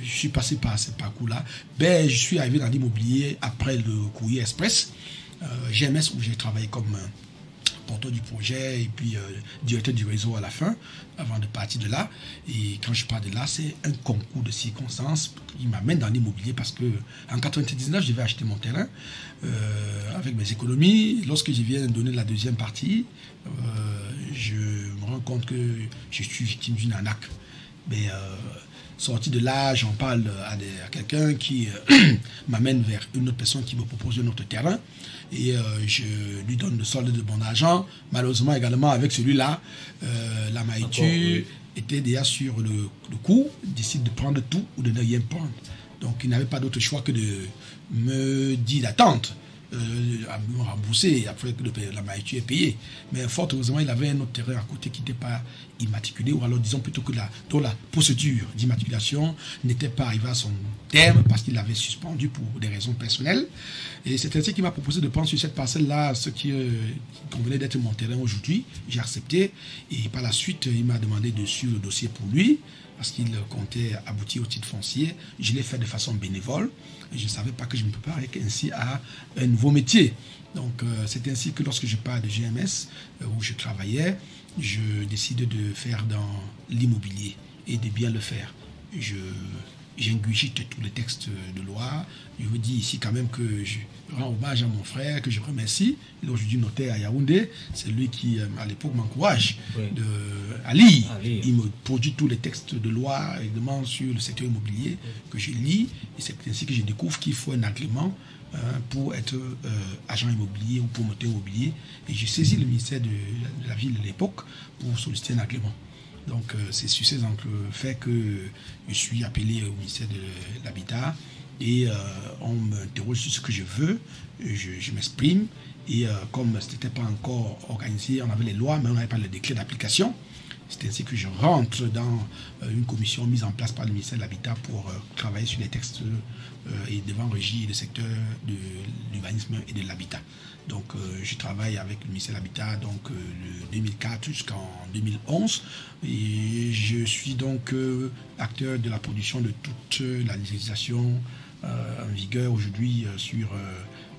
je suis passé par ce parcours-là. Ben, je suis arrivé dans l'immobilier après le courrier express. GMS, où j'ai travaillé comme porteur du projet et puis directeur du réseau à la fin, avant de partir de là. Et quand je pars de là, c'est un concours de circonstances qui m'amène dans l'immobilier parce que en 99, je devais acheter mon terrain avec mes économies. Lorsque je viens de donner la deuxième partie, je me rends compte que je suis victime d'une arnaque. Mais sorti de là, j'en parle à quelqu'un qui m'amène vers une autre personne qui me propose un autre terrain et je lui donne le solde de mon argent. Malheureusement également avec celui-là, la maïtu était déjà sur le coup, décide de prendre tout ou de ne rien prendre. Donc il n'avait pas d'autre choix que de me dire d'attendre. À me rembourser après que la maïtu est payée. Mais fort heureusement, il avait un autre terrain à côté qui n'était pas immatriculé, ou alors disons plutôt que la procédure d'immatriculation n'était pas arrivée à son terme parce qu'il l'avait suspendu pour des raisons personnelles. Et c'est ainsi qu'il m'a proposé de prendre sur cette parcelle-là ce qui convenait d'être mon terrain aujourd'hui. J'ai accepté et par la suite, il m'a demandé de suivre le dossier pour lui parce qu'il comptait aboutir au titre foncier. Je l'ai fait de façon bénévole. Et je ne savais pas que je me préparais ainsi à un nouveau métier. Donc, c'est ainsi que lorsque je pars de GMS, où je travaillais, je décide de faire dans l'immobilier et de bien le faire. J'ingurgite tous les textes de loi. Je vous dis ici quand même que je rends hommage à mon frère, que je remercie. Il est aujourd'hui notaire à Yaoundé. C'est lui qui, à l'époque, m'encourage à lire. Il me produit tous les textes de loi, évidemment, sur le secteur immobilier que je lis. Et c'est ainsi que je découvre qu'il faut un agrément pour être agent immobilier ou promoteur immobilier. Et j'ai saisi le ministère de la ville de l'époque pour solliciter un agrément. Donc, c'est sur ces faits que je suis appelé au ministère de l'Habitat et on m'interroge sur ce que je veux, je m'exprime et comme ce n'était pas encore organisé, on avait les lois mais on n'avait pas le décret d'application. C'est ainsi que je rentre dans une commission mise en place par le ministère de l'Habitat pour travailler sur les textes et devant régir le secteur de l'urbanisme et de l'habitat. Donc, je travaille avec le ministère de l'Habitat donc de 2004 jusqu'en 2011 et je suis donc acteur de la production de toute la législation en vigueur aujourd'hui sur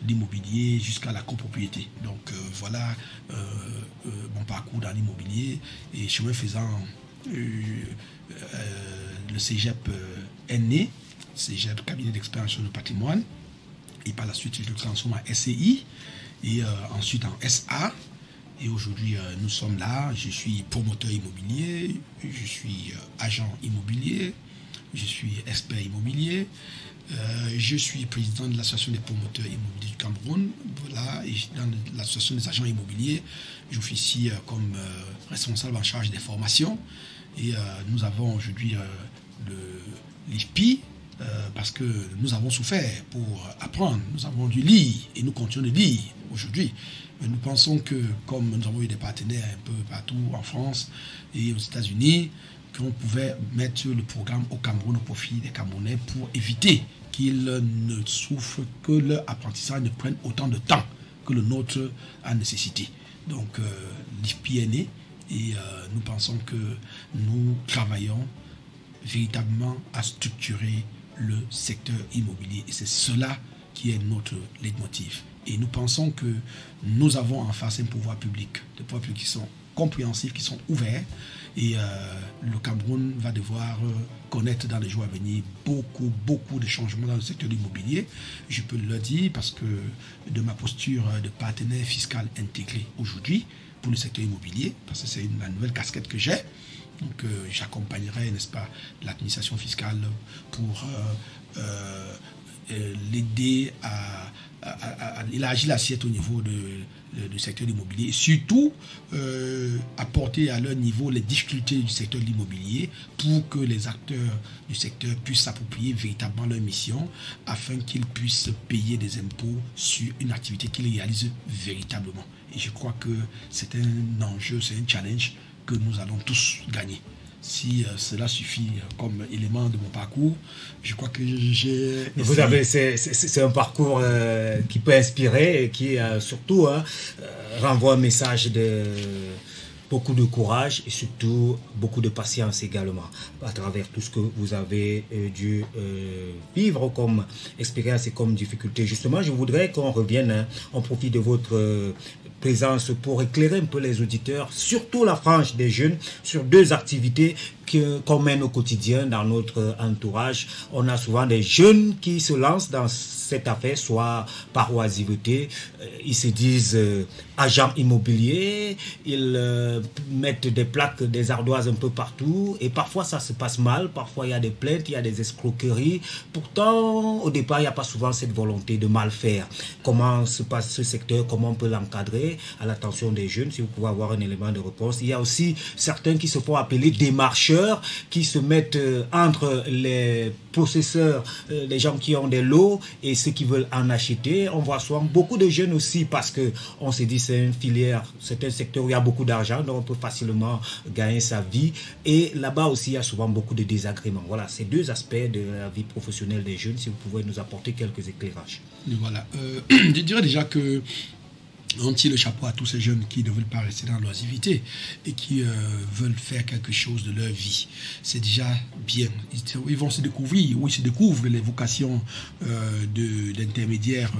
l'immobilier jusqu'à la copropriété. Donc voilà mon parcours dans l'immobilier et chemin faisant le cégep est né, cégep cabinet d'expérience de patrimoine et par la suite je le transforme en SCI et ensuite en SA et aujourd'hui nous sommes là, je suis promoteur immobilier, je suis agent immobilier, je suis expert immobilier. Je suis président de l'association des promoteurs immobiliers du Cameroun. Voilà, et dans l'association des agents immobiliers, j'officie comme responsable en charge des formations. Et nous avons aujourd'hui l'IFPI parce que nous avons souffert pour apprendre. Nous avons dû lire et nous continuons de lire aujourd'hui. Mais nous pensons que comme nous avons eu des partenaires un peu partout en France et aux États-Unis, qu'on pouvait mettre le programme au Cameroun au profit des Camerounais pour éviter qu'ils ne souffrent, que leur apprentissage ne prenne autant de temps que le nôtre a nécessité. Donc l'IFPI est né et nous pensons que nous travaillons véritablement à structurer le secteur immobilier et c'est cela qui est notre leitmotiv. Et nous pensons que nous avons en face un pouvoir public, des pouvoirs publics qui sont compréhensifs, qui sont ouverts. Et le Cameroun va devoir connaître dans les jours à venir beaucoup de changements dans le secteur de l'immobilier. Je peux le dire parce que de ma posture de partenaire fiscal intégré aujourd'hui pour le secteur immobilier, parce que c'est la nouvelle casquette que j'ai. Donc j'accompagnerai, n'est-ce pas, l'administration fiscale pour l'aider à élargir l'assiette au niveau du secteur de l'immobilier et surtout apporter à leur niveau les difficultés du secteur de l'immobilier pour que les acteurs du secteur puissent s'approprier véritablement leur mission afin qu'ils puissent payer des impôts sur une activité qu'ils réalisent véritablement. Et je crois que c'est un enjeu, c'est un challenge que nous allons tous gagner. Si cela suffit comme élément de mon parcours, je crois que j'ai... Vous avez, c'est un parcours qui peut inspirer et qui surtout renvoie un message de beaucoup de courage et surtout beaucoup de patience également à travers tout ce que vous avez dû vivre comme expérience et comme difficulté. Justement, je voudrais qu'on revienne, on profite de votre présence pour éclairer un peu les auditeurs, surtout la frange des jeunes, sur deux activités qu'on mène au quotidien dans notre entourage. On a souvent des jeunes qui se lancent dans cette affaire, soit par oisiveté, ils se disent agents immobiliers, ils mettent des plaques, des ardoises un peu partout, et parfois ça se passe mal, parfois il y a des plaintes, il y a des escroqueries. Pourtant, au départ, il n'y a pas souvent cette volonté de mal faire. Comment se passe ce secteur, comment on peut l'encadrer à l'attention des jeunes, si vous pouvez avoir un élément de réponse. Il y a aussi certains qui se font appeler démarcheurs, qui se mettent entre les possesseurs, les gens qui ont des lots et ceux qui veulent en acheter. On voit souvent beaucoup de jeunes aussi parce que on se dit c'est une filière, c'est un secteur où il y a beaucoup d'argent, donc on peut facilement gagner sa vie. Et là-bas aussi, il y a souvent beaucoup de désagréments. Voilà, ces deux aspects de la vie professionnelle des jeunes, si vous pouvez nous apporter quelques éclairages. Voilà, je dirais déjà que on tire le chapeau à tous ces jeunes qui ne veulent pas rester dans l'oisivité et qui veulent faire quelque chose de leur vie. C'est déjà bien. Ils vont se découvrir, oui, ils se découvrent les vocations d'intermédiaires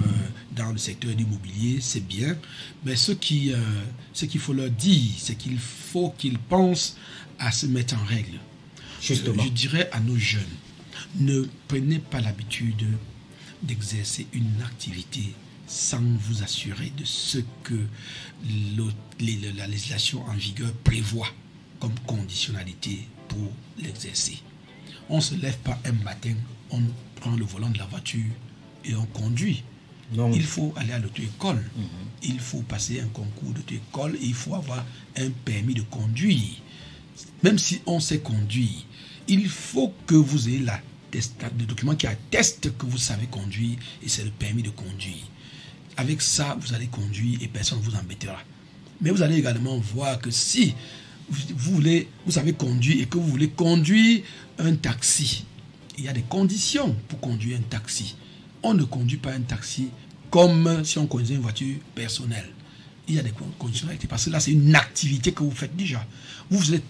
dans le secteur immobilier, c'est bien. Mais ce qu'il faut leur dire, c'est qu'il faut qu'ils pensent à se mettre en règle. Justement. Je dirais à nos jeunes, ne prenez pas l'habitude d'exercer une activité sans vous assurer de ce que la législation en vigueur prévoit comme conditionnalité pour l'exercer. On ne se lève pas un matin, on prend le volant de la voiture et on conduit. Donc, il faut aller à l'auto-école, il faut passer un concours d'auto-école et il faut avoir un permis de conduire. Même si on sait conduire, il faut que vous ayez le document qui atteste que vous savez conduire et c'est le permis de conduire. Avec ça, vous allez conduire et personne ne vous embêtera. Mais vous allez également voir que si vous savez conduire et que vous voulez conduire un taxi, il y a des conditions pour conduire un taxi. On ne conduit pas un taxi comme si on conduisait une voiture personnelle. Il y a des conditionnalités parce que là, c'est une activité que vous faites déjà. Vous êtes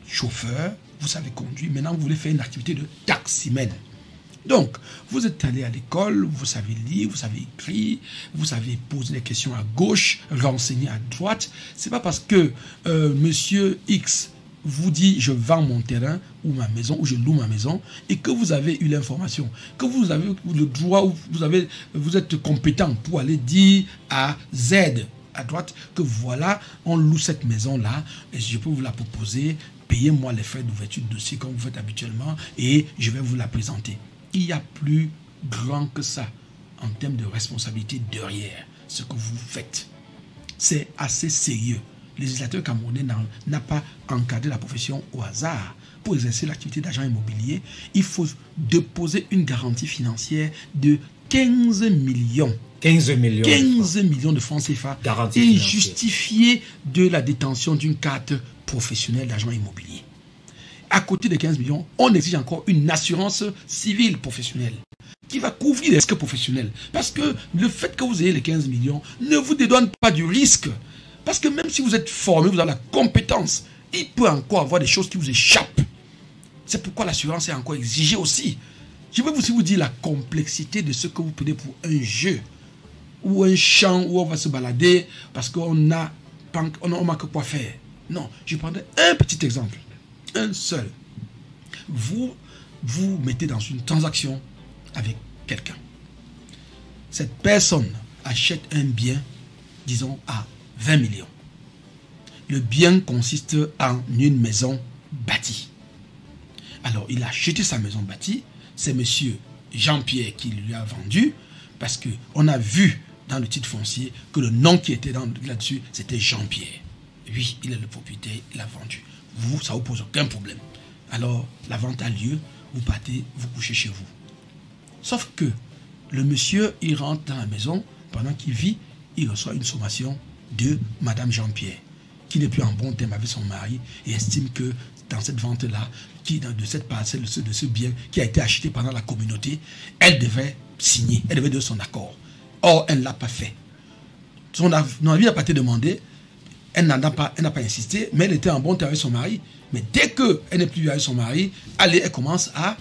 chauffeur, vous savez conduire. Maintenant, vous voulez faire une activité de taximan. Donc, vous êtes allé à l'école, vous savez lire, vous savez écrire, vous savez poser des questions à gauche, renseigner à droite. C'est pas parce que monsieur X vous dit je vends mon terrain ou ma maison ou je loue ma maison et que vous avez eu l'information, que vous avez le droit ou vous êtes compétent pour aller dire à Z à droite que voilà, on loue cette maison-là et je peux vous la proposer, payez-moi les frais d'ouverture de dossier comme vous faites habituellement et je vais vous la présenter. Il y a plus grand que ça en termes de responsabilité derrière ce que vous faites. C'est assez sérieux. Le législateur camerounais n'a pas encadré la profession au hasard. Pour exercer l'activité d'agent immobilier, il faut déposer une garantie financière de 15 millions. 15 millions de francs CFA et justifier de la détention d'une carte professionnelle d'agent immobilier. À côté des 15 millions, on exige encore une assurance civile professionnelle qui va couvrir les risques professionnels. Parce que le fait que vous ayez les 15 millions ne vous dédouane pas du risque. Parce que même si vous êtes formé, vous avez la compétence, il peut encore avoir des choses qui vous échappent. C'est pourquoi l'assurance est encore exigée aussi. Je vais aussi vous dire la complexité de ce que vous prenez pour un jeu ou un champ où on va se balader parce qu'on n'a que quoi faire. Non, je prendrai un petit exemple. Un seul. Vous mettez dans une transaction avec quelqu'un. Cette personne achète un bien, disons, à 20 millions. Le bien consiste en une maison bâtie. Alors, il a acheté sa maison bâtie. C'est monsieur Jean-Pierre qui lui a vendu parce qu'on a vu dans le titre foncier que le nom qui était là-dessus, c'était Jean-Pierre. Lui, il est le propriétaire, il a vendu. Vous, ça ne vous pose aucun problème. Alors, la vente a lieu, vous partez, vous couchez chez vous. Sauf que le monsieur, il rentre dans la maison, pendant qu'il vit, il reçoit une sommation de Madame Jean-Pierre, qui n'est plus en bon terme avec son mari et estime que dans cette vente-là, de cette parcelle, de ce bien qui a été acheté pendant la communauté, elle devait signer, elle devait donner son accord. Or, elle ne l'a pas fait. Son avis n'a pas été demandé, elle n'a pas insisté, mais elle était en bon terme avec son mari. Mais dès qu'elle n'est plus avec son mari, elle commence à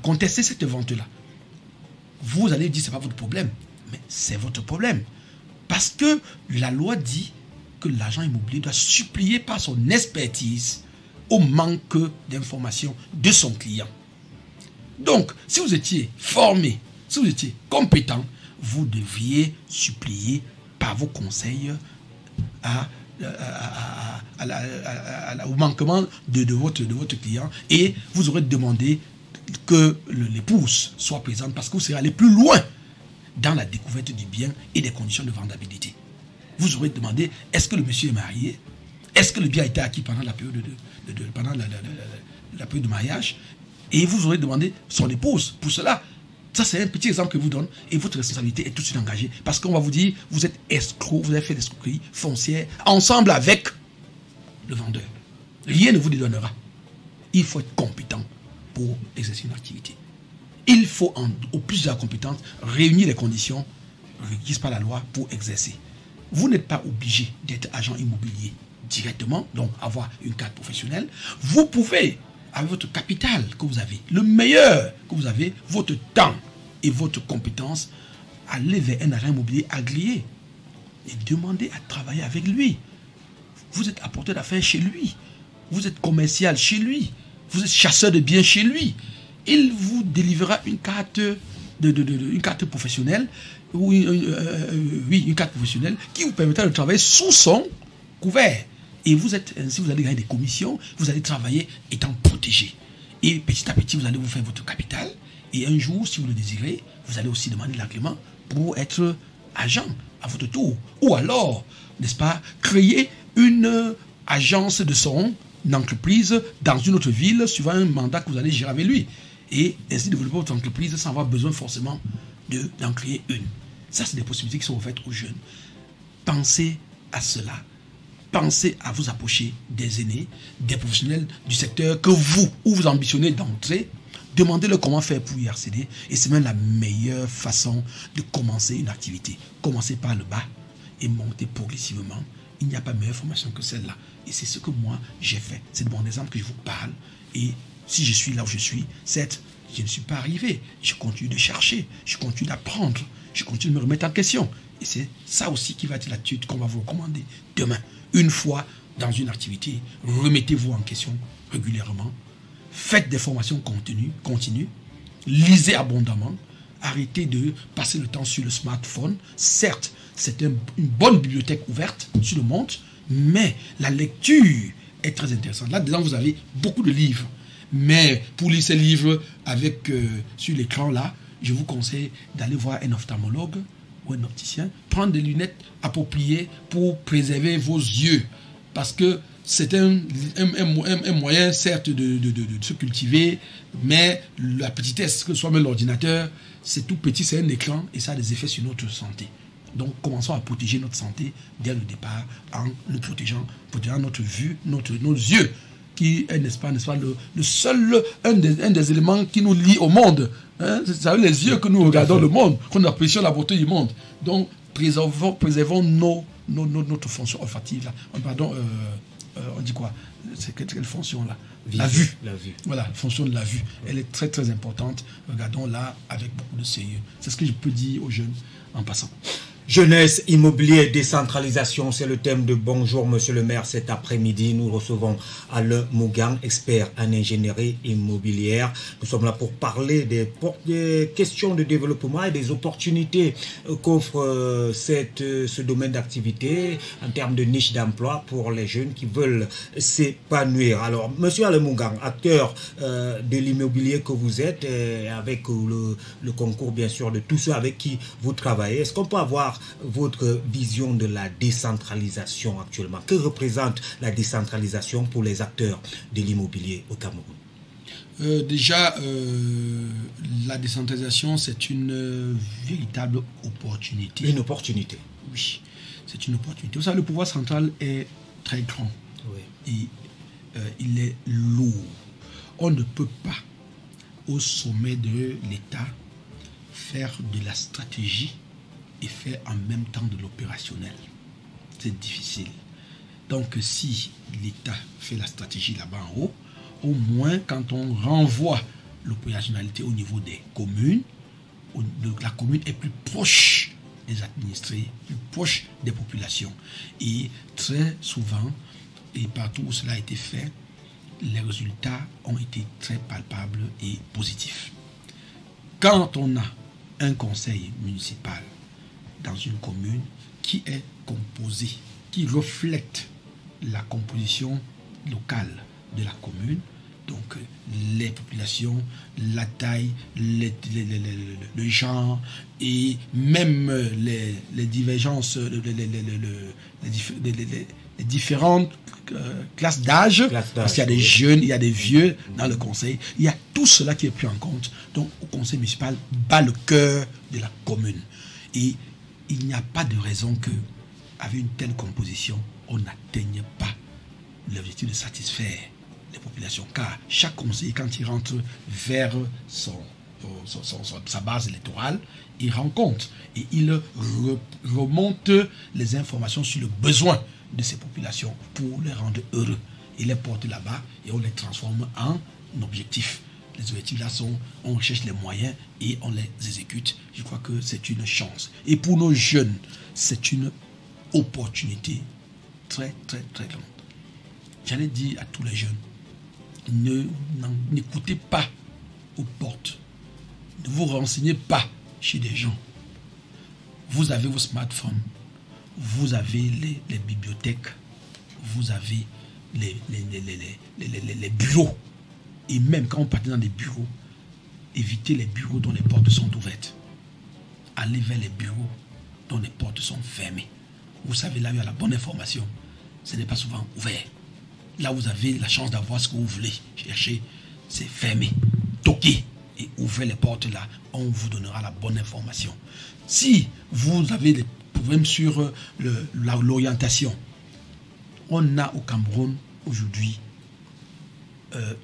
contester cette vente-là. Vous allez dire, ce n'est pas votre problème, mais c'est votre problème. Parce que la loi dit que l'agent immobilier doit supplier par son expertise au manque d'informations de son client. Donc, si vous étiez formé, si vous étiez compétent, vous deviez supplier par vos conseils au manquement de votre client, et vous aurez demandé que l'épouse soit présente parce que vous serez allé plus loin dans la découverte du bien et des conditions de vendabilité. Vous aurez demandé, est-ce que le monsieur est marié? Est-ce que le bien a été acquis pendant la période la période de mariage? Et vous aurez demandé son épouse. Pour cela, ça c'est un petit exemple que je vous donne, et votre responsabilité est tout de suite engagée, parce qu'on va vous dire, vous êtes escroc, vous avez fait l'escroquerie foncière ensemble avec le vendeur. Rien ne vous dédonnera. Il faut être compétent pour exercer une activité. Il faut, au plus de la compétence, réunir les conditions requises par la loi pour exercer. Vous n'êtes pas obligé d'être agent immobilier directement, donc avoir une carte professionnelle. Vous pouvez, avec votre capital que vous avez, le meilleur que vous avez, votre temps et votre compétence, aller vers un agent immobilier agréé et demander à travailler avec lui. Vous êtes apporteur d'affaires chez lui. Vous êtes commercial chez lui. Vous êtes chasseur de biens chez lui. Il vous délivrera une carte, une carte professionnelle, ou une carte professionnelle qui vous permettra de travailler sous son couvert. Et vous êtes ainsi, vous allez gagner des commissions, vous allez travailler étant protégé. Et petit à petit, vous allez vous faire votre capital. Et un jour, si vous le désirez, vous allez aussi demander l'agrément pour être agent à votre tour. Ou alors, n'est-ce pas, créer une agence de son entreprise dans une autre ville, suivant un mandat que vous allez gérer avec lui. Et ainsi développer votre entreprise sans avoir besoin forcément d'en créer une. Ça, c'est des possibilités qui sont offertes aux jeunes. Pensez à cela. Pensez à vous approcher des aînés, des professionnels du secteur que vous ambitionnez d'entrer. Demandez-leur comment faire pour y accéder. Et c'est même la meilleure façon de commencer une activité. Commencez par le bas et montez progressivement. Il n'y a pas meilleure formation que celle-là. Et c'est ce que moi, j'ai fait. C'est de mon exemple que je vous parle. Et si je suis là où je suis, certes, je ne suis pas arrivé. Je continue de chercher. Je continue d'apprendre. Je continue de me remettre en question. Et c'est ça aussi qui va être l'attitude qu'on va vous recommander demain. Une fois dans une activité, remettez-vous en question régulièrement. Faites des formations continues. Lisez abondamment. Arrêtez de passer le temps sur le smartphone. Certes, c'est une bonne bibliothèque ouverte sur le monde, mais la lecture est très intéressante. Là-dedans, vous avez beaucoup de livres. Mais pour lire ces livres sur l'écran, là, je vous conseille d'aller voir un ophtalmologue ou un opticien, prendre des lunettes appropriées pour préserver vos yeux. Parce que c'est un moyen, certes, de se cultiver, mais la petitesse, que soit même l'ordinateur, c'est tout petit, c'est un écran et ça a des effets sur notre santé. Donc, commençons à protéger notre santé dès le départ en nous protégeant notre vue, nos yeux, qui est, n'est-ce pas, le seul, un des éléments qui nous lie au monde. Hein? C'est avec les yeux que nous regardons le monde, qu'on apprécie la beauté du monde. Donc, préservons notre fonction olfactive. Pardon, on dit quoi? C'est quelle fonction là? La vue. Voilà, la fonction de la vue. Elle est très très importante. Regardons-la avec beaucoup de sérieux. C'est ce que je peux dire aux jeunes en passant. Jeunesse, immobilier et décentralisation, c'est le thème de Bonjour Monsieur le maire. Cet après-midi, nous recevons Alain Mougang, expert en ingénierie immobilière. Nous sommes là pour parler des questions de développement et des opportunités qu'offre ce domaine d'activité en termes de niche d'emploi pour les jeunes qui veulent s'épanouir. Alors, Monsieur Alain Mougang, acteur de l'immobilier que vous êtes, avec le concours bien sûr de tous ceux avec qui vous travaillez, est-ce qu'on peut avoir votre vision de la décentralisation actuellement? Que représente la décentralisation pour les acteurs de l'immobilier au Cameroun? Déjà, la décentralisation, c'est une véritable opportunité. Une opportunité. Oui. c'est une opportunité. Vous savez, le pouvoir central est très grand. Oui. Et il est lourd. On ne peut pas, au sommet de l'État, faire de la stratégie et faire en même temps de l'opérationnel. C'est difficile. Donc si l'État fait la stratégie là-bas en haut, au moins quand on renvoie l'opérationnalité au niveau des communes, la commune est plus proche des administrés, plus proche des populations. Et très souvent, et partout où cela a été fait, les résultats ont été très palpables et positifs. Quand on a un conseil municipal dans une commune qui est composé, qui reflète la composition locale de la commune, donc les populations, la taille, le genre et même les divergences, les différentes classes d'âge, parce qu'il y a des jeunes, il y a des vieux dans le conseil, il y a tout cela qui est pris en compte. Donc au conseil municipal bat le cœur de la commune. Et il n'y a pas de raison que, avec une telle composition, on n'atteigne pas l'objectif de satisfaire les populations. Car chaque conseiller, quand il rentre vers sa base électorale, il rend compte et il remonte les informations sur le besoin de ces populations pour les rendre heureux. Il les porte là-bas et on les transforme en objectifs. Les objectifs là sont, on recherche les moyens et on les exécute. Je crois que c'est une chance. Et pour nos jeunes, c'est une opportunité très très très grande. J'allais dire à tous les jeunes, n'écoutez pas aux portes. Ne vous renseignez pas chez des gens. Vous avez vos smartphones, vous avez les bibliothèques, vous avez les bureaux. Et même quand on part dans des bureaux, évitez les bureaux dont les portes sont ouvertes. Allez vers les bureaux dont les portes sont fermées. Vous savez, là où il y a la bonne information, ce n'est pas souvent ouvert. Là où vous avez la chance d'avoir ce que vous voulez chercher, c'est fermé. Toquez et ouvrez les portes là. On vous donnera la bonne information. Si vous avez des problèmes sur l'orientation, on a au Cameroun aujourd'hui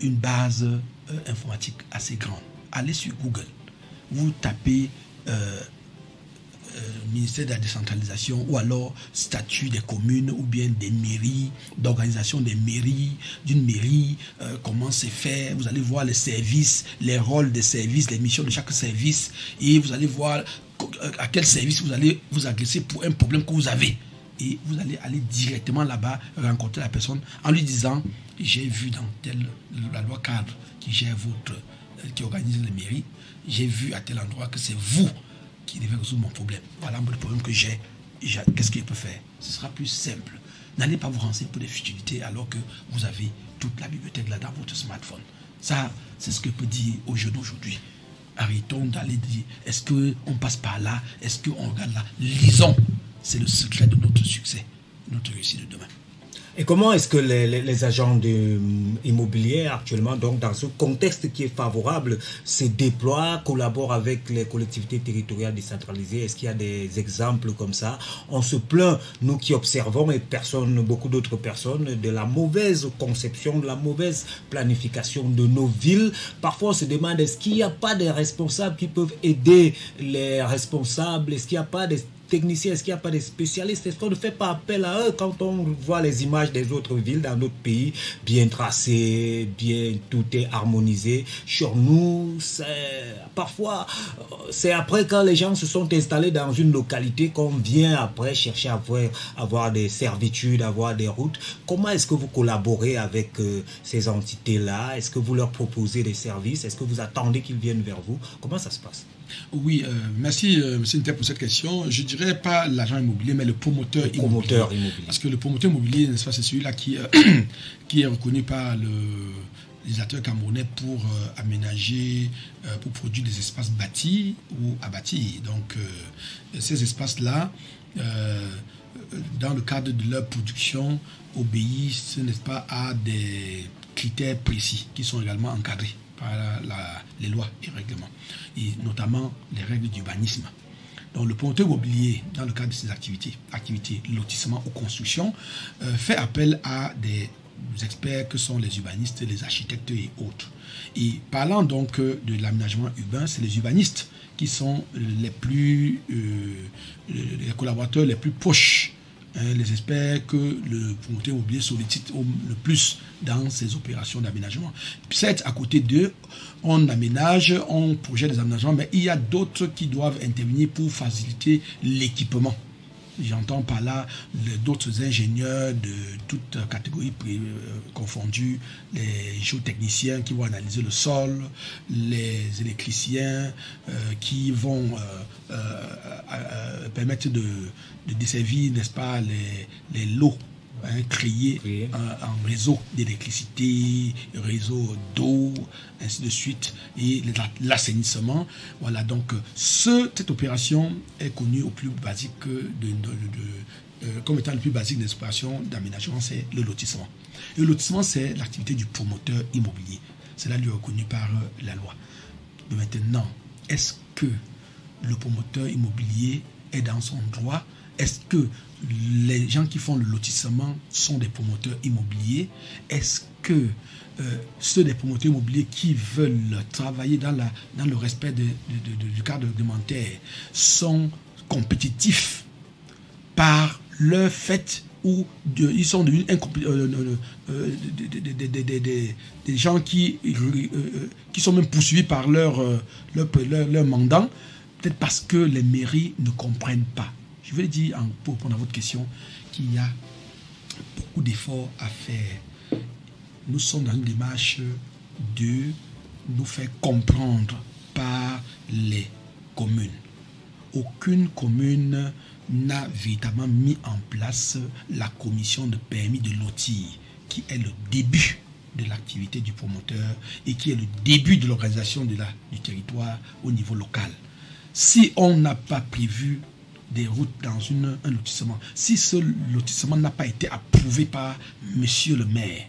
une base informatique assez grande. Allez sur Google, vous tapez ministère de la décentralisation ou alors statut des communes ou bien des mairies, d'organisation des mairies, d'une mairie, comment c'est fait. Vous allez voir les services, les rôles des services, les missions de chaque service et vous allez voir à quel service vous allez vous agresser pour un problème que vous avez. Et vous allez aller directement là-bas rencontrer la personne en lui disant « J'ai vu dans la loi cadre qui gère qui organise les mairies, j'ai vu à tel endroit que c'est vous qui devez résoudre mon problème. Voilà le problème que j'ai. Qu'est-ce qu'il peut faire ?» Ce sera plus simple. N'allez pas vous renseigner pour des futilités alors que vous avez toute la bibliothèque là dans votre smartphone. Ça, c'est ce que peut dire aux jeunes aujourd'hui. Arrêtons d'aller dire « Est-ce qu'on passe par là? Est-ce qu'on regarde là ?» Lisons. C'est le secret de notre succès, notre réussite de demain. Et comment est-ce que les agents immobiliers actuellement, donc dans ce contexte qui est favorable, se déploient, collaborent avec les collectivités territoriales décentralisées? Est-ce qu'il y a des exemples comme ça? On se plaint, nous qui observons, et beaucoup d'autres personnes, de la mauvaise conception, de la mauvaise planification de nos villes. Parfois on se demande, est-ce qu'il n'y a pas des responsables qui peuvent aider les responsables? Est-ce qu'il n'y a pas des techniciens, est-ce qu'il n'y a pas des spécialistes? Est-ce qu'on ne fait pas appel à eux quand on voit les images des autres villes dans notre pays, bien tracées, bien, tout est harmonisé? Sur nous, parfois, c'est après quand les gens se sont installés dans une localité qu'on vient après chercher à avoir des servitudes, avoir des routes. Comment est-ce que vous collaborez avec ces entités-là? Est-ce que vous leur proposez des services? Est-ce que vous attendez qu'ils viennent vers vous? Comment ça se passe? Oui, merci M. Nter pour cette question. Je ne dirais pas l'agent immobilier, mais le promoteur immobilier. Parce que le promoteur immobilier, n'est-ce pas, c'est celui-là qui est reconnu par le législateur camerounais pour aménager, pour produire des espaces bâtis ou à bâtir. Donc, ces espaces-là, dans le cadre de leur production, obéissent, n'est-ce pas, à des critères précis qui sont également encadrés par les lois et règlements, et notamment les règles d'urbanisme. Donc le promoteur immobilier, dans le cadre de ses activités, lotissement ou construction, fait appel à des experts que sont les urbanistes, les architectes et autres. Et parlant donc de l'aménagement urbain, c'est les urbanistes qui sont les collaborateurs les plus proches, les experts que le promoteur immobilier sollicite le plus dans ses opérations d'aménagement. Certes, à côté d'eux, on aménage, on projette des aménagements, mais il y a d'autres qui doivent intervenir pour faciliter l'équipement. J'entends par là d'autres ingénieurs de toutes catégories confondues, les géotechniciens qui vont analyser le sol, les électriciens qui vont permettre de desservir, n'est-ce pas, les lots créés en réseau d'électricité, réseau d'eau, ainsi de suite, et l'assainissement. Voilà, donc cette opération est connue au plus basique comme étant le plus basique des opérations d'aménagement, c'est le lotissement. Et le lotissement, c'est l'activité du promoteur immobilier. Cela lui est reconnu par la loi. Mais maintenant, est-ce que le promoteur immobilier est dans son droit? Est-ce que les gens qui font le lotissement sont des promoteurs immobiliers? Est-ce que ceux des promoteurs immobiliers qui veulent travailler dans le respect du cadre réglementaire sont compétitifs par leur fait ou ils sont devenus des gens qui sont même poursuivis par leur mandant, peut-être parce que les mairies ne comprennent pas. Je veux dire, pour répondre à votre question, qu'il y a beaucoup d'efforts à faire. Nous sommes dans une démarche de nous faire comprendre par les communes. Aucune commune n'a véritablement mis en place la commission de permis de lotir, qui est le début de l'activité du promoteur et qui est le début de l'organisation du territoire au niveau local. Si on n'a pas prévu des routes dans un lotissement, si ce lotissement n'a pas été approuvé par monsieur le maire,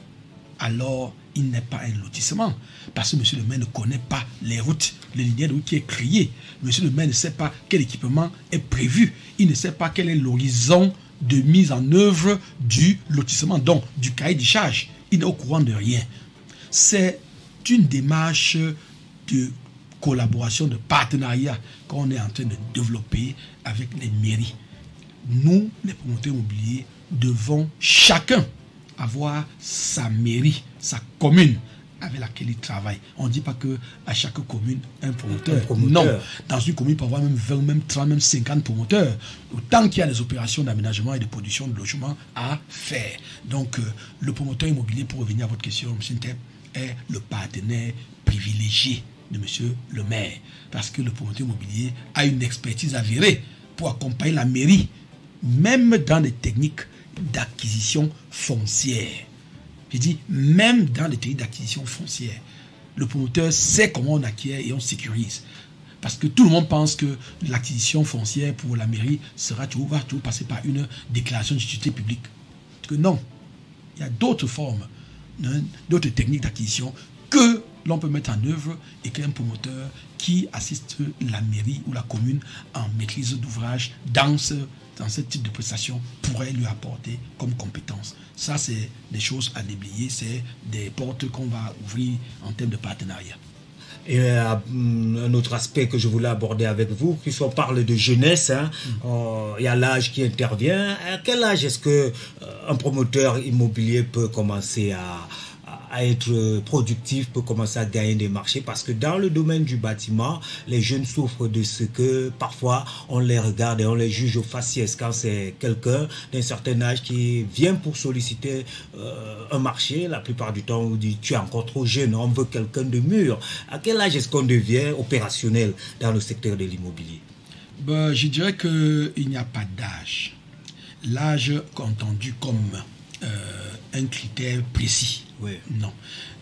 alors il n'est pas un lotissement, parce que monsieur le maire ne connaît pas les routes, les lignes de route qui est créée. Monsieur le maire ne sait pas quel équipement est prévu, il ne sait pas quel est l'horizon de mise en œuvre du lotissement, donc du cahier des charges. Il n'est au courant de rien. C'est une démarche de collaboration, de partenariat qu'on est en train de développer avec les mairies. Nous, les promoteurs immobiliers, devons chacun avoir sa mairie, sa commune avec laquelle il travaille. On ne dit pas qu'à chaque commune, un promoteur. Non, dans une commune, il peut y avoir même 20, même 30, même 50 promoteurs. Autant qu'il y a des opérations d'aménagement et de production de logement à faire. Donc, le promoteur immobilier, pour revenir à votre question, M. Ntep, est le partenaire privilégié de monsieur le maire, parce que le promoteur immobilier a une expertise avérée pour accompagner la mairie, même dans les techniques d'acquisition foncière. Je dis, même dans les techniques d'acquisition foncière, le promoteur sait comment on acquiert et on sécurise. Parce que tout le monde pense que l'acquisition foncière pour la mairie va toujours passer par une déclaration d'utilité publique. Que non, il y a d'autres formes, d'autres techniques d'acquisition que l'on peut mettre en œuvre et qu'un promoteur qui assiste la mairie ou la commune en maîtrise d'ouvrage dans ce type de prestation pourrait lui apporter comme compétence. Ça, c'est des choses à déblayer, c'est des portes qu'on va ouvrir en termes de partenariat. Et un autre aspect que je voulais aborder avec vous, puisqu'on parle de jeunesse, il y a l'âge qui intervient. À quel âge est-ce qu'un promoteur immobilier peut commencer à être productif, peut commencer à gagner des marchés? Parce que dans le domaine du bâtiment, les jeunes souffrent de ce que parfois on les regarde et on les juge au faciès quand c'est quelqu'un d'un certain âge qui vient pour solliciter un marché. La plupart du temps, on vous dit tu es encore trop jeune, on veut quelqu'un de mûr. À quel âge est-ce qu'on devient opérationnel dans le secteur de l'immobilier? Je dirais qu'il n'y a pas d'âge. L'âge entendu comme un critère précis. Oui. Non.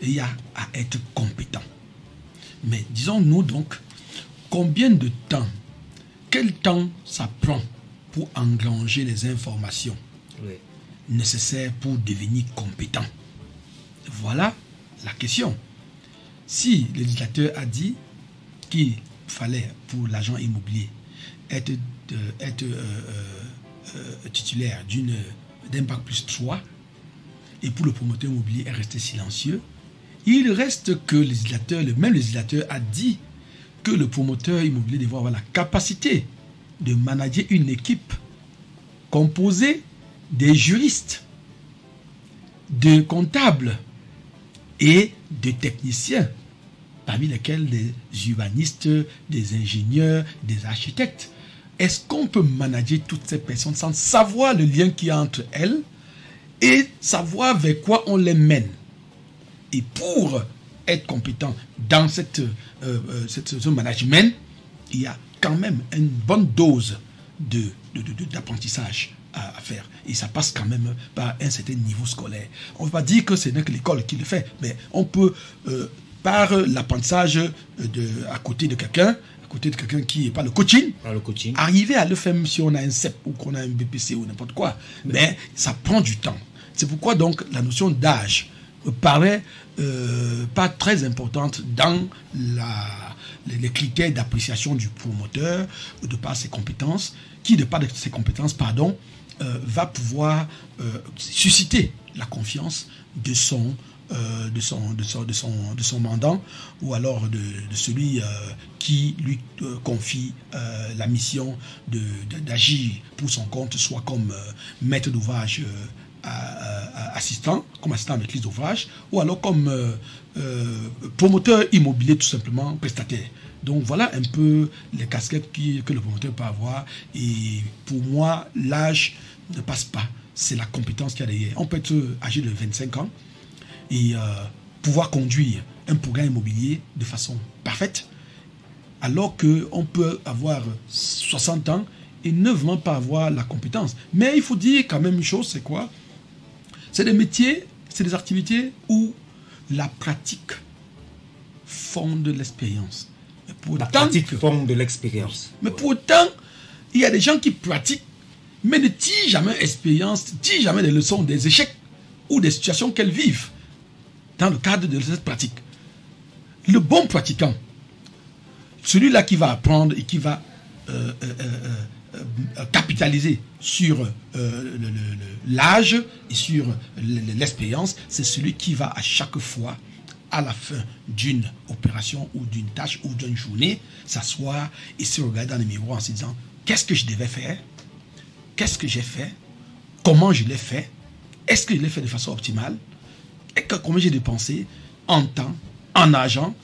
Il y a à être compétent. Mais disons-nous donc, combien de temps, quel temps ça prend pour engranger les informations nécessaires pour devenir compétent? Voilà la question. Si le législateur a dit qu'il fallait pour l'agent immobilier être être titulaire d'un bac plus 3, et pour le promoteur immobilier est resté silencieux, il reste que même le législateur a dit que le promoteur immobilier devrait avoir la capacité de manager une équipe composée des juristes, de comptables et de techniciens, parmi lesquels des urbanistes, des ingénieurs, des architectes. Est-ce qu'on peut manager toutes ces personnes sans savoir le lien qu'il y a entre elles et savoir vers quoi on les mène? Et pour être compétent dans ce management, il y a quand même une bonne dose d'apprentissage à faire. Et ça passe quand même par un certain niveau scolaire. On ne va pas dire que ce n'est que l'école qui le fait, mais on peut, par l'apprentissage à côté de quelqu'un qui n'est pas le coaching, arriver à le faire même si on a un CEP ou qu'on a un BPC ou n'importe quoi. Mais ça prend du temps. C'est pourquoi donc la notion d'âge me paraît pas très importante dans les critères d'appréciation du promoteur de par ses compétences, qui de par ses compétences, va pouvoir susciter la confiance de son mandant, ou alors de celui qui lui confie la mission d'agir pour son compte, soit comme maître d'ouvrage assistant de maîtrise d'ouvrage, ou alors comme promoteur immobilier, tout simplement prestataire. Donc voilà un peu les casquettes que le promoteur peut avoir. Et pour moi, l'âge ne passe pas. C'est la compétence qu'il y a derrière. On peut être âgé de 25 ans et pouvoir conduire un programme immobilier de façon parfaite, alors qu'on peut avoir 60 ans et ne vraiment pas avoir la compétence. Mais il faut dire quand même une chose, c'est quoi? C'est des métiers, c'est des activités où la pratique fonde l'expérience. La pratique fonde de l'expérience. Mais pour autant, il y a des gens qui pratiquent, mais ne tirent jamais expérience, ne tirent jamais des leçons, des échecs ou des situations qu'elles vivent dans le cadre de cette pratique. Le bon pratiquant, celui-là qui va apprendre et qui va capitaliser sur l'âge et sur l'expérience, c'est celui qui va à chaque fois, à la fin d'une opération ou d'une tâche ou d'une journée, s'asseoir et se regarder dans le miroir en se disant: qu'est-ce que je devais faire? Qu'est-ce que j'ai fait? Comment je l'ai fait? Est-ce que je l'ai fait de façon optimale? Et comment j'ai dépensé en temps, en argent?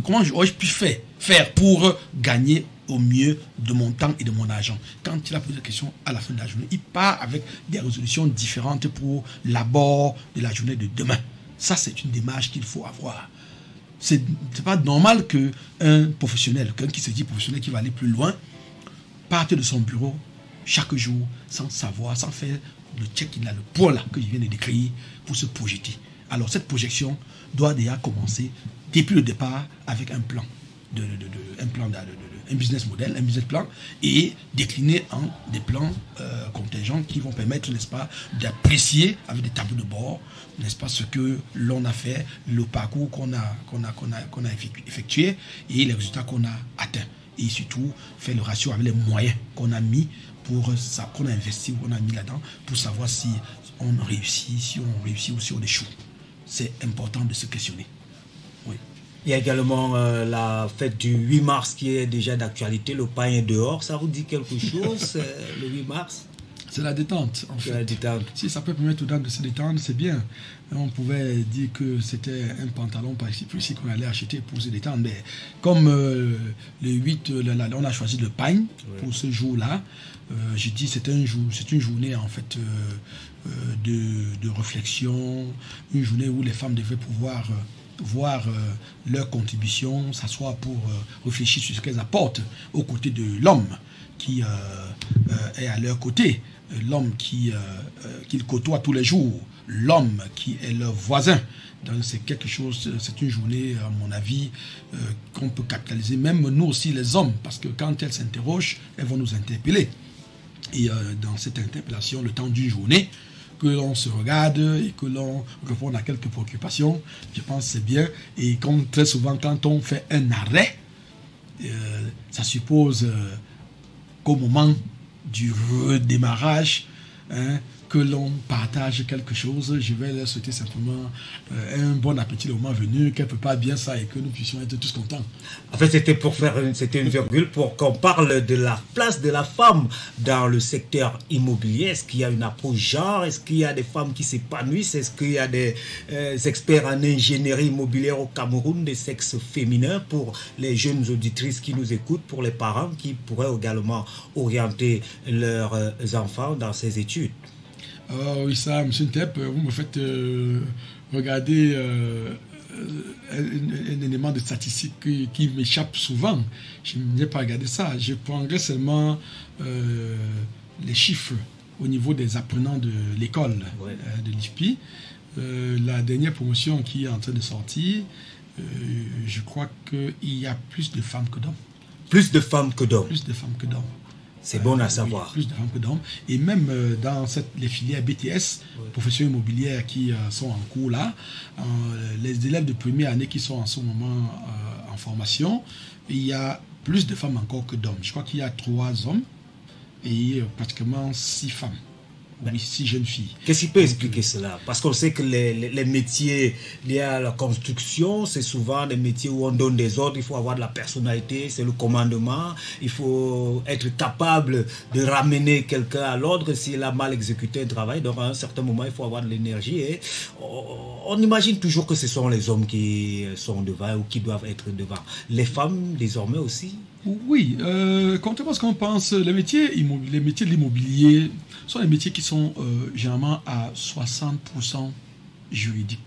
Comment j'aurais pu faire pour gagner au mieux de mon temps et de mon argent? Quand il a posé la question à la fin de la journée, il part avec des résolutions différentes pour l'abord de la journée de demain. Ça, c'est une démarche qu'il faut avoir. C'est pas normal qu'un professionnel, quelqu'un qui se dit professionnel, qui va aller plus loin, parte de son bureau chaque jour sans savoir, sans faire le check-in, le point là que je viens de décrire, pour se projeter. Alors cette projection doit déjà commencer depuis le départ avec un plan, un business model, un business plan, et décliner en des plans contingents qui vont permettre, n'est-ce pas, d'apprécier avec des tableaux de bord, n'est-ce pas, ce que l'on a fait, le parcours qu'on a effectué et les résultats qu'on a atteints. Et surtout, faire le ratio avec les moyens qu'on a mis pour ça, qu'on a investi ou qu'on a mis là-dedans, pour savoir si on réussit, ou si on échoue. C'est important de se questionner. Oui. Il y a également la fête du 8 mars qui est déjà d'actualité. Le pain est dehors. Ça vous dit quelque chose, le 8 mars? C'est la détente, en fait. La détente. Si ça peut permettre aux dames de se détendre, c'est bien. On pouvait dire que c'était un pantalon par ici qu'on allait acheter pour se détendre. Mais comme le 8, on a choisi le pain pour ce jour-là, j'ai dit c'est une journée en fait de réflexion, une journée où les femmes devaient pouvoir voir leur contribution, s'asseoir pour réfléchir sur ce qu'elles apportent aux côtés de l'homme qui est à leur côté, l'homme qu'ils côtoient tous les jours, l'homme qui est leur voisin. Donc c'est quelque chose, c'est une journée, à mon avis, qu'on peut capitaliser, même nous aussi les hommes, parce que quand elles s'interrogent, elles vont nous interpeller. Et dans cette interpellation, le temps d'une journée, que l'on se regarde et que l'on réponde à quelques préoccupations, je pense que c'est bien. Et comme très souvent, quand on fait un arrêt, ça suppose qu'au moment du redémarrage, hein, que l'on partage quelque chose. Je vais leur souhaiter simplement un bon appétit le moment venu, qu'elle prépare bien ça et que nous puissions être tous contents. En fait, c'était une virgule pour qu'on parle de la place de la femme dans le secteur immobilier. Est-ce qu'il y a une approche genre? Est-ce qu'il y a des femmes qui s'épanouissent? Est-ce qu'il y a des experts en ingénierie immobilière au Cameroun, des sexes féminins, pour les jeunes auditrices qui nous écoutent, pour les parents qui pourraient également orienter leurs enfants dans ces études? Oui, ça, M. Ntep, vous me faites regarder un élément de statistique qui m'échappe souvent. Je n'ai pas regardé ça. Je prendrai seulement les chiffres au niveau des apprenants de l'école de l'IFPI. La dernière promotion qui est en train de sortir, je crois qu'il y a plus de femmes que d'hommes. Plus de femmes que d'hommes. Plus de femmes que d'hommes. C'est bon à savoir. Oui, plus de femmes que d'hommes. Et même dans les filières BTS, professions immobilières qui sont en cours là, les élèves de première année qui sont en ce moment en formation, il y a plus de femmes encore que d'hommes. Je crois qu'il y a 3 hommes et pratiquement 6 femmes. Oui, 6 jeunes filles. Qu'est-ce qui peut expliquer cela? Parce qu'on sait que les métiers liés à la construction, c'est souvent des métiers où on donne des ordres, il faut avoir de la personnalité, c'est le commandement, il faut être capable de ramener quelqu'un à l'ordre s'il a mal exécuté un travail. Donc à un certain moment, il faut avoir de l'énergie. Et on imagine toujours que ce sont les hommes qui sont devant ou qui doivent être devant. Les femmes, désormais aussi? Oui, contrairement à ce qu'on pense, les métiers de l'immobilier sont des métiers qui sont généralement à 60% juridiques.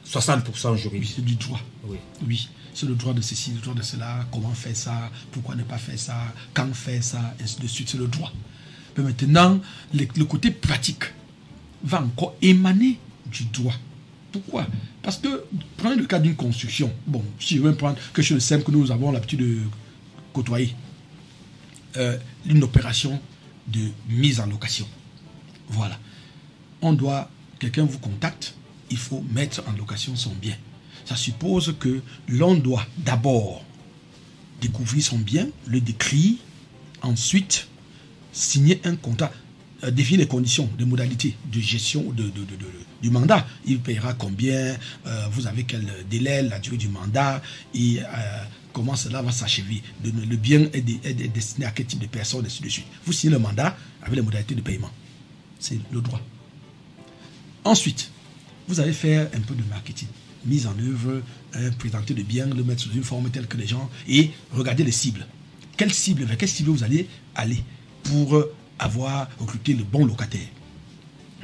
60% juridique. Oui, c'est du droit. Oui. Oui, c'est le droit de ceci, le droit de cela, comment faire ça, pourquoi ne pas faire ça, quand faire ça, et ainsi de suite, c'est le droit. Mais maintenant, le côté pratique va encore émaner du droit. Pourquoi? Parce que, prenez le cas d'une construction. Bon, si je veux prendre quelque chose de simple que nous avons l'habitude de côtoyer, une opération de mise en location. Voilà. Quelqu'un vous contacte, il faut mettre en location son bien. Ça suppose que l'on doit d'abord découvrir son bien, le décrire, ensuite signer un contrat, définir les conditions, les modalités de gestion du mandat. Il paiera combien, vous avez quel délai, la durée du mandat, et comment cela va s'achever. Le bien est destiné à quel type de personnes, et ainsi de suite. Vous signez le mandat avec les modalités de paiement. C'est le droit. Ensuite, vous allez faire un peu de marketing. Mise en œuvre, présenter le bien, le mettre sous une forme telle que les gens, et regarder les cibles. Vers quelle cible vous allez aller pour avoir recruté le bon locataire.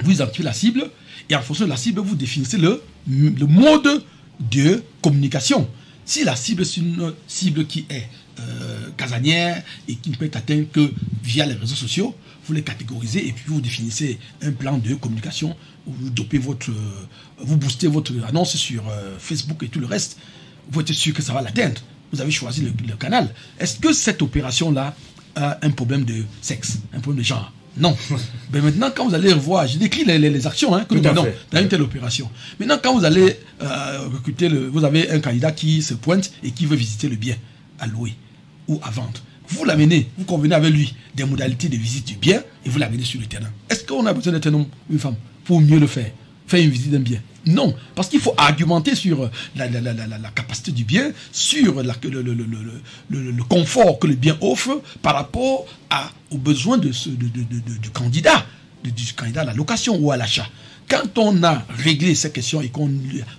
Vous identifiez la cible, et en fonction de la cible, vous définissez le mode de communication. Si la cible est une cible qui est casanière et qui ne peut être atteinte que via les réseaux sociaux, vous les catégorisez et puis vous définissez un plan de communication. Vous boostez votre annonce sur Facebook et tout le reste. Vous êtes sûr que ça va l'atteindre. Vous avez choisi le canal. Est-ce que cette opération-là a un problème de sexe, un problème de genre? Non. Mais maintenant, quand vous allez revoir, je décris les actions que nous menons dans une telle opération. Maintenant, quand vous allez recruter, vous avez un candidat qui se pointe et qui veut visiter le bien à louer ou à vendre. Vous l'amenez, vous convenez avec lui des modalités de visite du bien et vous l'amenez sur le terrain. Est-ce qu'on a besoin d'être un homme ou une femme pour mieux le faire? Faire une visite d'un bien? Non, parce qu'il faut argumenter sur la capacité du bien, sur le confort que le bien offre par rapport aux besoins du candidat, du candidat à la location ou à l'achat. Quand on a réglé ces questions et qu'on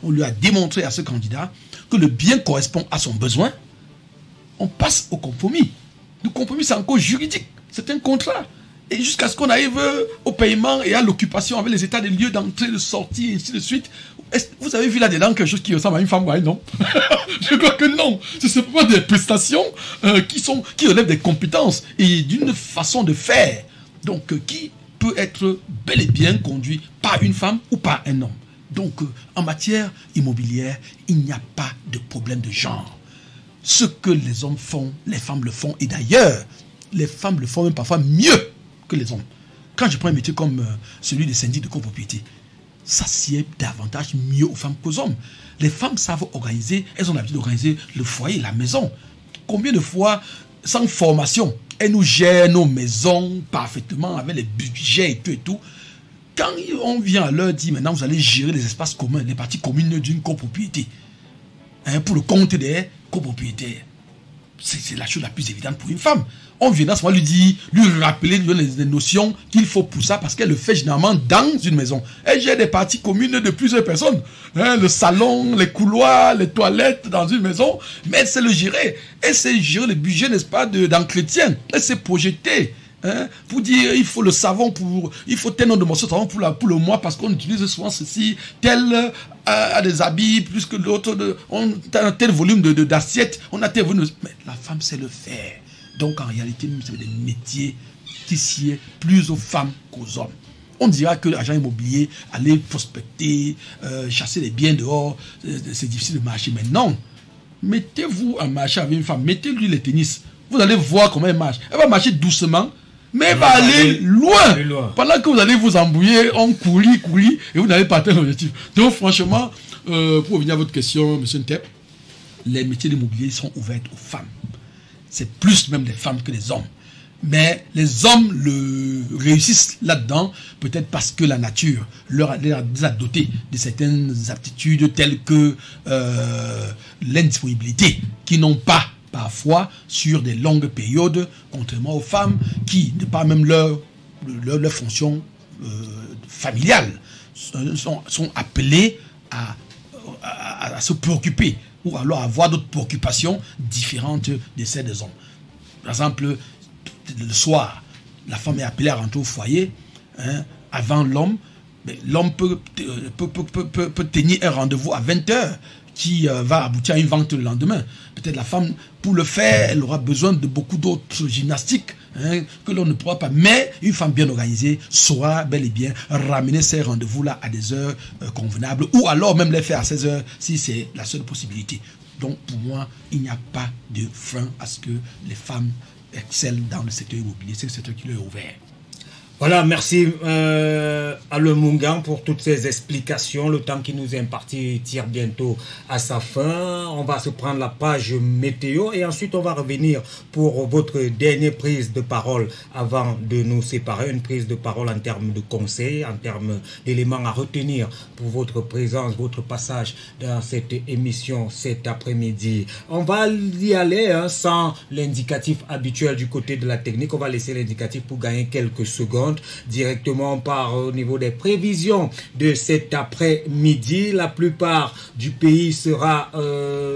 lui a démontré à ce candidat que le bien correspond à son besoin, on passe au compromis. Le compromis, c'est encore juridique, c'est un contrat. Et jusqu'à ce qu'on arrive au paiement et à l'occupation avec les états des lieux d'entrée, de sortie, et ainsi de suite. Vous avez vu là-dedans quelque chose qui ressemble à une femme, ouais, non? Je crois que non. Ce sont pas des prestations qui relèvent des compétences et d'une façon de faire. Donc, qui peut être bel et bien conduit par une femme ou par un homme. Donc, en matière immobilière, il n'y a pas de problème de genre. Ce que les hommes font, les femmes le font. Et d'ailleurs, les femmes le font même parfois mieux que les hommes. Quand je prends un métier comme celui de syndic de copropriété, ça sied davantage mieux aux femmes qu'aux hommes. Les femmes savent organiser, elles ont l'habitude d'organiser le foyer, la maison. Combien de fois sans formation. Elles nous gèrent nos maisons parfaitement avec les budgets et tout. Quand on vient à leur dire maintenant vous allez gérer les espaces communs, les parties communes d'une copropriété, hein, pour le compte des copropriétaires, c'est la chose la plus évidente pour une femme. On vient dans ce moment lui rappeler les notions qu'il faut pour ça, parce qu'elle le fait généralement dans une maison. Elle gère des parties communes de plusieurs personnes. Hein, le salon, les couloirs, les toilettes dans une maison. Mais elle sait le gérer. Elle sait gérer le budget, n'est-ce pas, d'entretien. Elle sait projeter. Hein, pour dire il faut le savon il faut tel nombre de morceaux de savon pour le mois, parce qu'on utilise souvent ceci, tel a des habits plus que l'autre, on a tel volume d'assiettes, on a tel volume mais la femme sait le faire. Donc en réalité c'est des métiers qui sied plus aux femmes qu'aux hommes. On dira que l'agent immobilier aller prospecter, chasser les biens dehors, c'est difficile de marcher, mais non, mettez-vous en marché avec une femme, mettez-lui les tennis, vous allez voir comment elle marche. Elle va marcher doucement, mais elle va aller loin. Pendant que vous allez vous embrouiller, on courir, et vous n'allez pas atteindre l'objectif. Donc franchement, pour revenir à votre question, M. Ntep, les métiers d'immobilier sont ouverts aux femmes. C'est plus même des femmes que des hommes. Mais les hommes réussissent là-dedans, peut-être parce que la nature leur a doté de certaines aptitudes telles que l'indisponibilité, qui n'ont pas parfois sur des longues périodes, contrairement aux femmes qui, de par même leur fonction familiale, sont appelées à se préoccuper ou alors avoir d'autres préoccupations différentes de celles des hommes. Par exemple, le soir, la femme est appelée à rentrer au foyer, hein, avant l'homme. L'homme peut tenir un rendez-vous à 20h qui va aboutir à une vente le lendemain. Peut-être la femme, pour le faire, elle aura besoin de beaucoup d'autres gymnastiques, hein, que l'on ne pourra pas. Mais une femme bien organisée saura bel et bien ramener ces rendez-vous-là à des heures convenables, ou alors même les faire à 16h si c'est la seule possibilité. Donc pour moi, il n'y a pas de frein à ce que les femmes excellent dans le secteur immobilier. C'est le secteur qui leur est ouvert. Voilà, merci à Le Mungan pour toutes ces explications. Le temps qui nous est imparti tire bientôt à sa fin. On va se prendre la page météo et ensuite on va revenir pour votre dernière prise de parole avant de nous séparer. Une prise de parole en termes de conseils, en termes d'éléments à retenir pour votre présence, votre passage dans cette émission cet après-midi. On va y aller hein, sans l'indicatif habituel du côté de la technique. On va laisser l'indicatif pour gagner quelques secondes. Directement, on part au niveau des prévisions de cet après-midi. La plupart du pays sera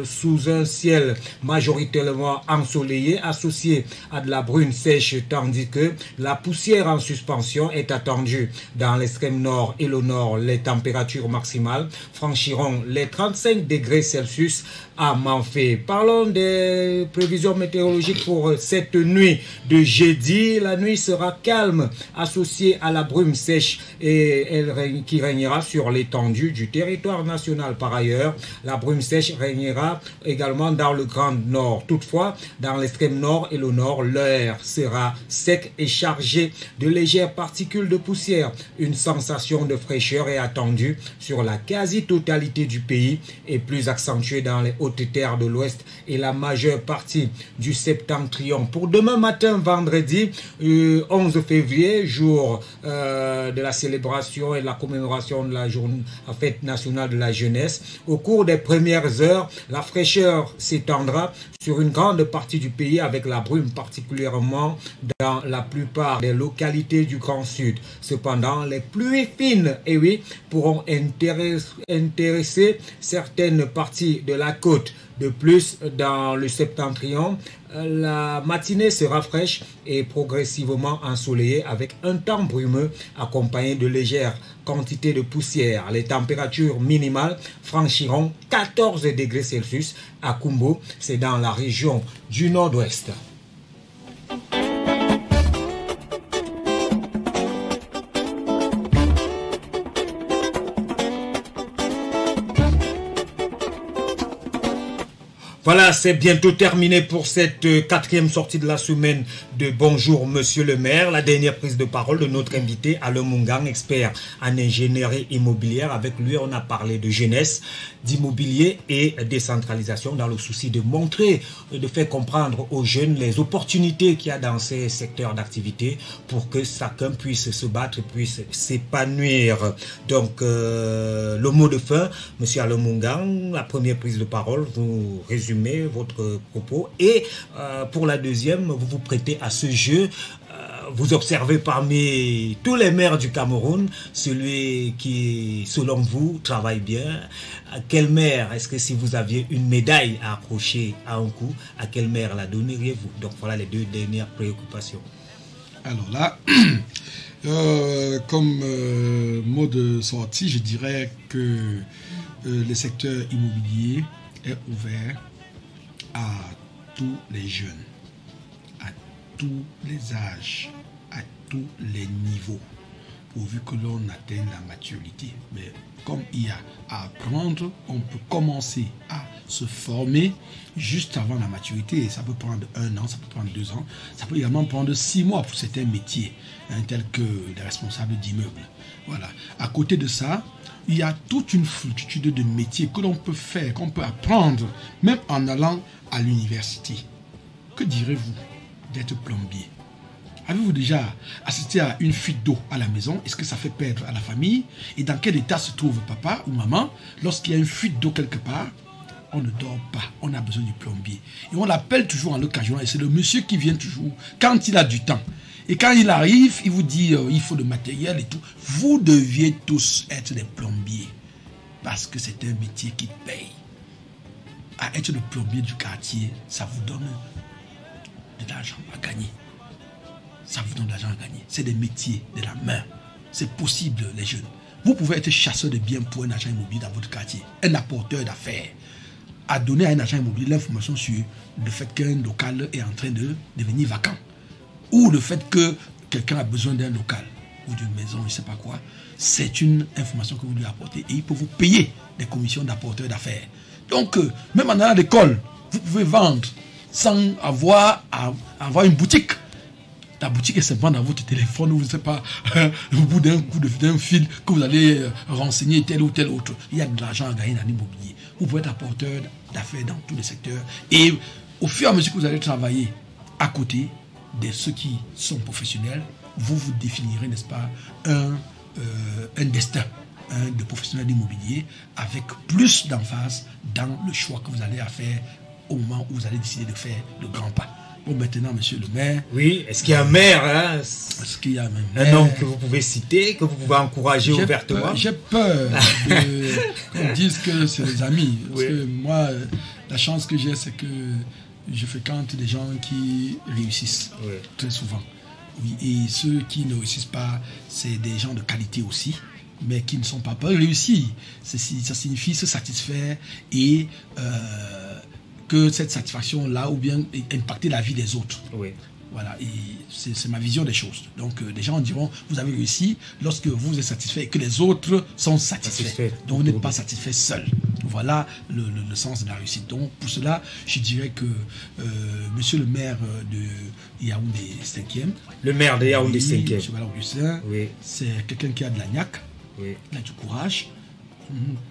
sous un ciel majoritairement ensoleillé, associé à de la bruine sèche, tandis que la poussière en suspension est attendue dans l'extrême nord et le nord. Les températures maximales franchiront les 35 degrés Celsius à Manfé. Parlons des prévisions météorologiques pour cette nuit de jeudi. La nuit sera calme, associée à la brume sèche qui régnera sur l'étendue du territoire national. Par ailleurs, la brume sèche régnera également dans le Grand Nord. Toutefois, dans l'extrême nord et le nord, l'air sera sec et chargé de légères particules de poussière. Une sensation de fraîcheur est attendue sur la quasi-totalité du pays et plus accentuée dans les hautes terres de l'Ouest et la majeure partie du septentrion. Pour demain matin, vendredi 11 février, jour de la célébration et de la commémoration de la journée, la fête nationale de la jeunesse. Au cours des premières heures, la fraîcheur s'étendra sur une grande partie du pays avec la brume particulièrement dans la plupart des localités du Grand Sud. Cependant, les pluies fines, et oui, pourront intéresser certaines parties de la côte. De plus, dans le septentrion, la matinée sera fraîche et progressivement ensoleillée avec un temps brumeux accompagné de légères quantités de poussière. Les températures minimales franchiront 14 degrés Celsius à Kumbo, c'est dans la région du nord-ouest. Voilà, c'est bientôt terminé pour cette quatrième sortie de la semaine de Bonjour Monsieur le maire, la dernière prise de parole de notre invité Alain Mungang, expert en ingénierie immobilière. Avec lui, on a parlé de jeunesse, d'immobilier et décentralisation dans le souci de montrer, de faire comprendre aux jeunes les opportunités qu'il y a dans ces secteurs d'activité pour que chacun puisse se battre, puisse s'épanouir. Donc, le mot de fin, Monsieur Alain Mungang, la première prise de parole, vous résumez votre propos et pour la deuxième, vous vous prêtez à ce jeu. Vous observez parmi tous les maires du Cameroun celui qui, selon vous, travaille bien. À quel maire, est-ce que si vous aviez une médaille à accrocher à un coup, à quel maire la donneriez-vous? Donc voilà les deux dernières préoccupations. Alors là, comme mot de sortie, je dirais que le secteur immobilier est ouvert à tous les jeunes, à tous les âges, à tous les niveaux, pourvu que l'on atteigne la maturité. Mais comme il y a à apprendre, on peut commencer à se former juste avant la maturité. Et ça peut prendre 1 an, ça peut prendre 2 ans, ça peut également prendre 6 mois pour certains métiers, tels que les responsables d'immeubles. Voilà. À côté de ça, il y a toute une multitude de métiers que l'on peut faire, qu'on peut apprendre, même en allant à l'université. Que direz-vous d'être plombier? Avez-vous déjà assisté à une fuite d'eau à la maison? Est-ce que ça fait perdre à la famille? Et dans quel état se trouve papa ou maman lorsqu'il y a une fuite d'eau quelque part? On ne dort pas, on a besoin du plombier. Et on l'appelle toujours en l'occasion, et c'est le monsieur qui vient toujours quand il a du temps. Et quand il arrive, il vous dit il faut le matériel et tout. Vous deviez tous être des plombiers, parce que c'est un métier qui paye. À être le plombier du quartier, ça vous donne de l'argent à gagner. Ça vous donne de l'argent à gagner. C'est des métiers de la main. C'est possible, les jeunes. Vous pouvez être chasseur de biens pour un agent immobilier dans votre quartier, un apporteur d'affaires. À donner à un agent immobilier l'information sur le fait qu'un local est en train de devenir vacant. Ou le fait que quelqu'un a besoin d'un local ou d'une maison, je ne sais pas quoi. C'est une information que vous lui apportez et il peut vous payer des commissions d'apporteur d'affaires. Donc, même en allant à l'école, vous pouvez vendre sans avoir à avoir une boutique. La boutique est simplement dans votre téléphone, ou je ne sais pas, au bout d'un fil que vous allez renseigner tel ou tel autre. Il y a de l'argent à gagner dans l'immobilier. Vous pouvez être apporteur d'affaires dans tous les secteurs. Et au fur et à mesure que vous allez travailler à côté de ceux qui sont professionnels, vous vous définirez, n'est-ce pas, un destin de professionnel d'immobilier avec plus d'emphase dans le choix que vous allez faire au moment où vous allez décider de faire le grand pas. Bon, maintenant, monsieur le maire. Oui, est-ce qu'il y a un maire, hein? Est-ce qu'il y a un nom que vous pouvez citer, que vous pouvez encourager ouvertement? J'ai peur qu'on dise que c'est des amis. Parce que moi, la chance que j'ai, c'est que je fréquente des gens qui réussissent très souvent. Oui, et ceux qui ne réussissent pas, c'est des gens de qualité aussi, mais qui ne sont pas réussis. Ça signifie se satisfaire et que cette satisfaction-là, ou bien impacter la vie des autres. Oui. Voilà, et c'est ma vision des choses. Donc, les gens diront, vous avez réussi lorsque vous êtes satisfait et que les autres sont satisfaits. Donc, vous n'êtes pas satisfait seul. Voilà le sens de la réussite. Donc, pour cela, je dirais que monsieur le maire de Yaoundé 5e. Le maire de Yaoundé 5e. Monsieur Augustin, c'est quelqu'un qui a de la niaque, il a du courage.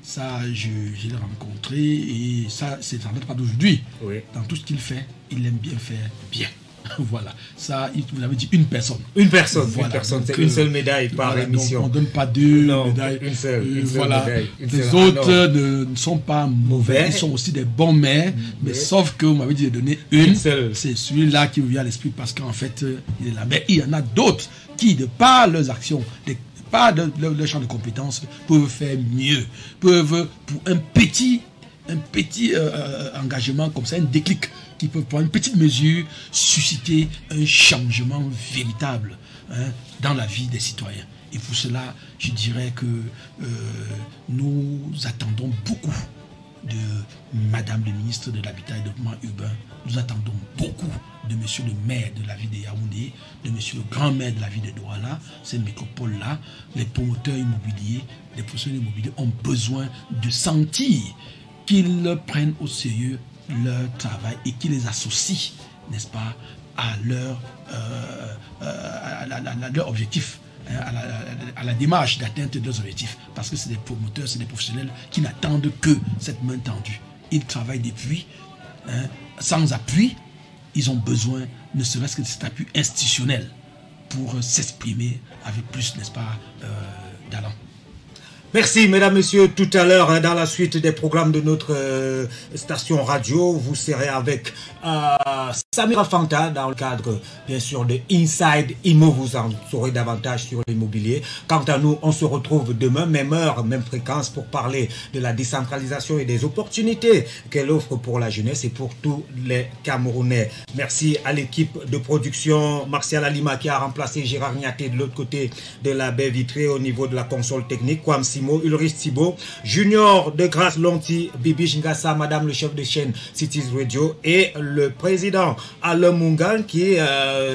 Ça, je l'ai rencontré et ça ne date pas d'aujourd'hui. Dans tout ce qu'il fait, il aime bien faire bien. Voilà, ça, vous avez dit une personne. Une personne, c'est une seule médaille par émission. On ne donne pas deux médailles. Une seule médaille. Les autres ne sont pas mauvais, ils sont aussi des bons maires, mais sauf que vous m'avez dit de donner une seule. C'est celui-là qui vous vient à l'esprit parce qu'en fait, il est là. Mais il y en a d'autres qui, de par leurs actions, pas de leur champ de compétences, peuvent faire mieux, peuvent, pour un petit engagement comme ça, un déclic, qui peut prendre une petite mesure, susciter un changement véritable dans la vie des citoyens. Et pour cela, je dirais que nous attendons beaucoup de Madame le ministre de l'Habitat et du Développement urbain. Nous attendons beaucoup de Monsieur le maire de la ville de Yaoundé, de Monsieur le grand maire de la ville de Douala, ces métropoles-là. Les promoteurs immobiliers, les professionnels immobiliers ont besoin de sentir qu'ils prennent au sérieux leur travail et qu'ils les associent, n'est-ce pas, à leur objectif, à la démarche d'atteinte de leurs objectifs. Parce que c'est des promoteurs, c'est des professionnels qui n'attendent que cette main tendue. Ils travaillent depuis, sans appui. Ils ont besoin, ne serait-ce que de cet appui institutionnel pour s'exprimer avec plus, n'est-ce pas, d'allant. Merci, mesdames, messieurs. Tout à l'heure, dans la suite des programmes de notre station radio, vous serez avec Samira Fanta dans le cadre, bien sûr, de Inside Immo. Vous en saurez davantage sur l'immobilier. Quant à nous, on se retrouve demain, même heure, même fréquence, pour parler de la décentralisation et des opportunités qu'elle offre pour la jeunesse et pour tous les Camerounais. Merci à l'équipe de production, Martial Alima qui a remplacé Gérard Niaté de l'autre côté de la baie vitrée au niveau de la console technique, Kwamsi Ulrich Thibault, Junior de Grâce Lonti, Bibi Ngassa, Madame le chef de chaîne Cities Radio et le président Alain Mungan qui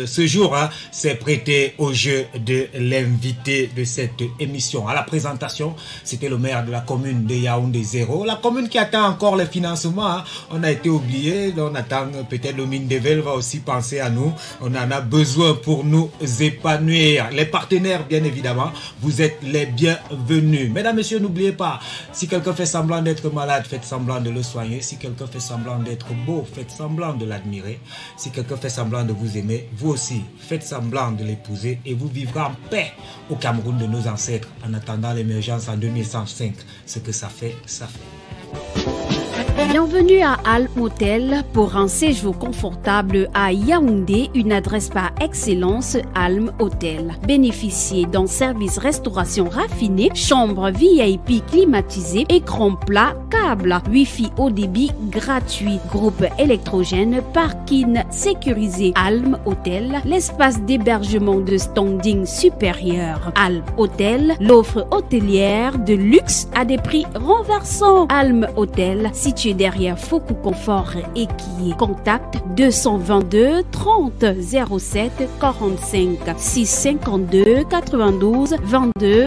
ce jour s'est prêté au jeu de l'invité de cette émission. À la présentation, c'était le maire de la commune de Yaoundé 0, la commune qui attend encore les financements. On a été oublié, on attend peut-être le Mindevel va aussi penser à nous. On en a besoin pour nous épanouir. Les partenaires, bien évidemment, vous êtes les bienvenus. Mesdames, messieurs, n'oubliez pas, si quelqu'un fait semblant d'être malade, faites semblant de le soigner. Si quelqu'un fait semblant d'être beau, faites semblant de l'admirer. Si quelqu'un fait semblant de vous aimer, vous aussi, faites semblant de l'épouser et vous vivrez en paix au Cameroun de nos ancêtres en attendant l'émergence en 2105. Ce que ça fait, ça fait. Bienvenue à Alm Hotel pour un séjour confortable à Yaoundé, une adresse par excellence Alm Hotel. Bénéficiez d'un service restauration raffiné, chambre VIP climatisée, écran plat, câble, Wi-Fi haut débit gratuit, groupe électrogène, parking sécurisé. Alm Hotel, l'espace d'hébergement de standing supérieur. Alm Hotel, l'offre hôtelière de luxe à des prix renversants. Alm Hotel, situé derrière Foucault Confort et qui est contact 222 30 07 45 652 92 22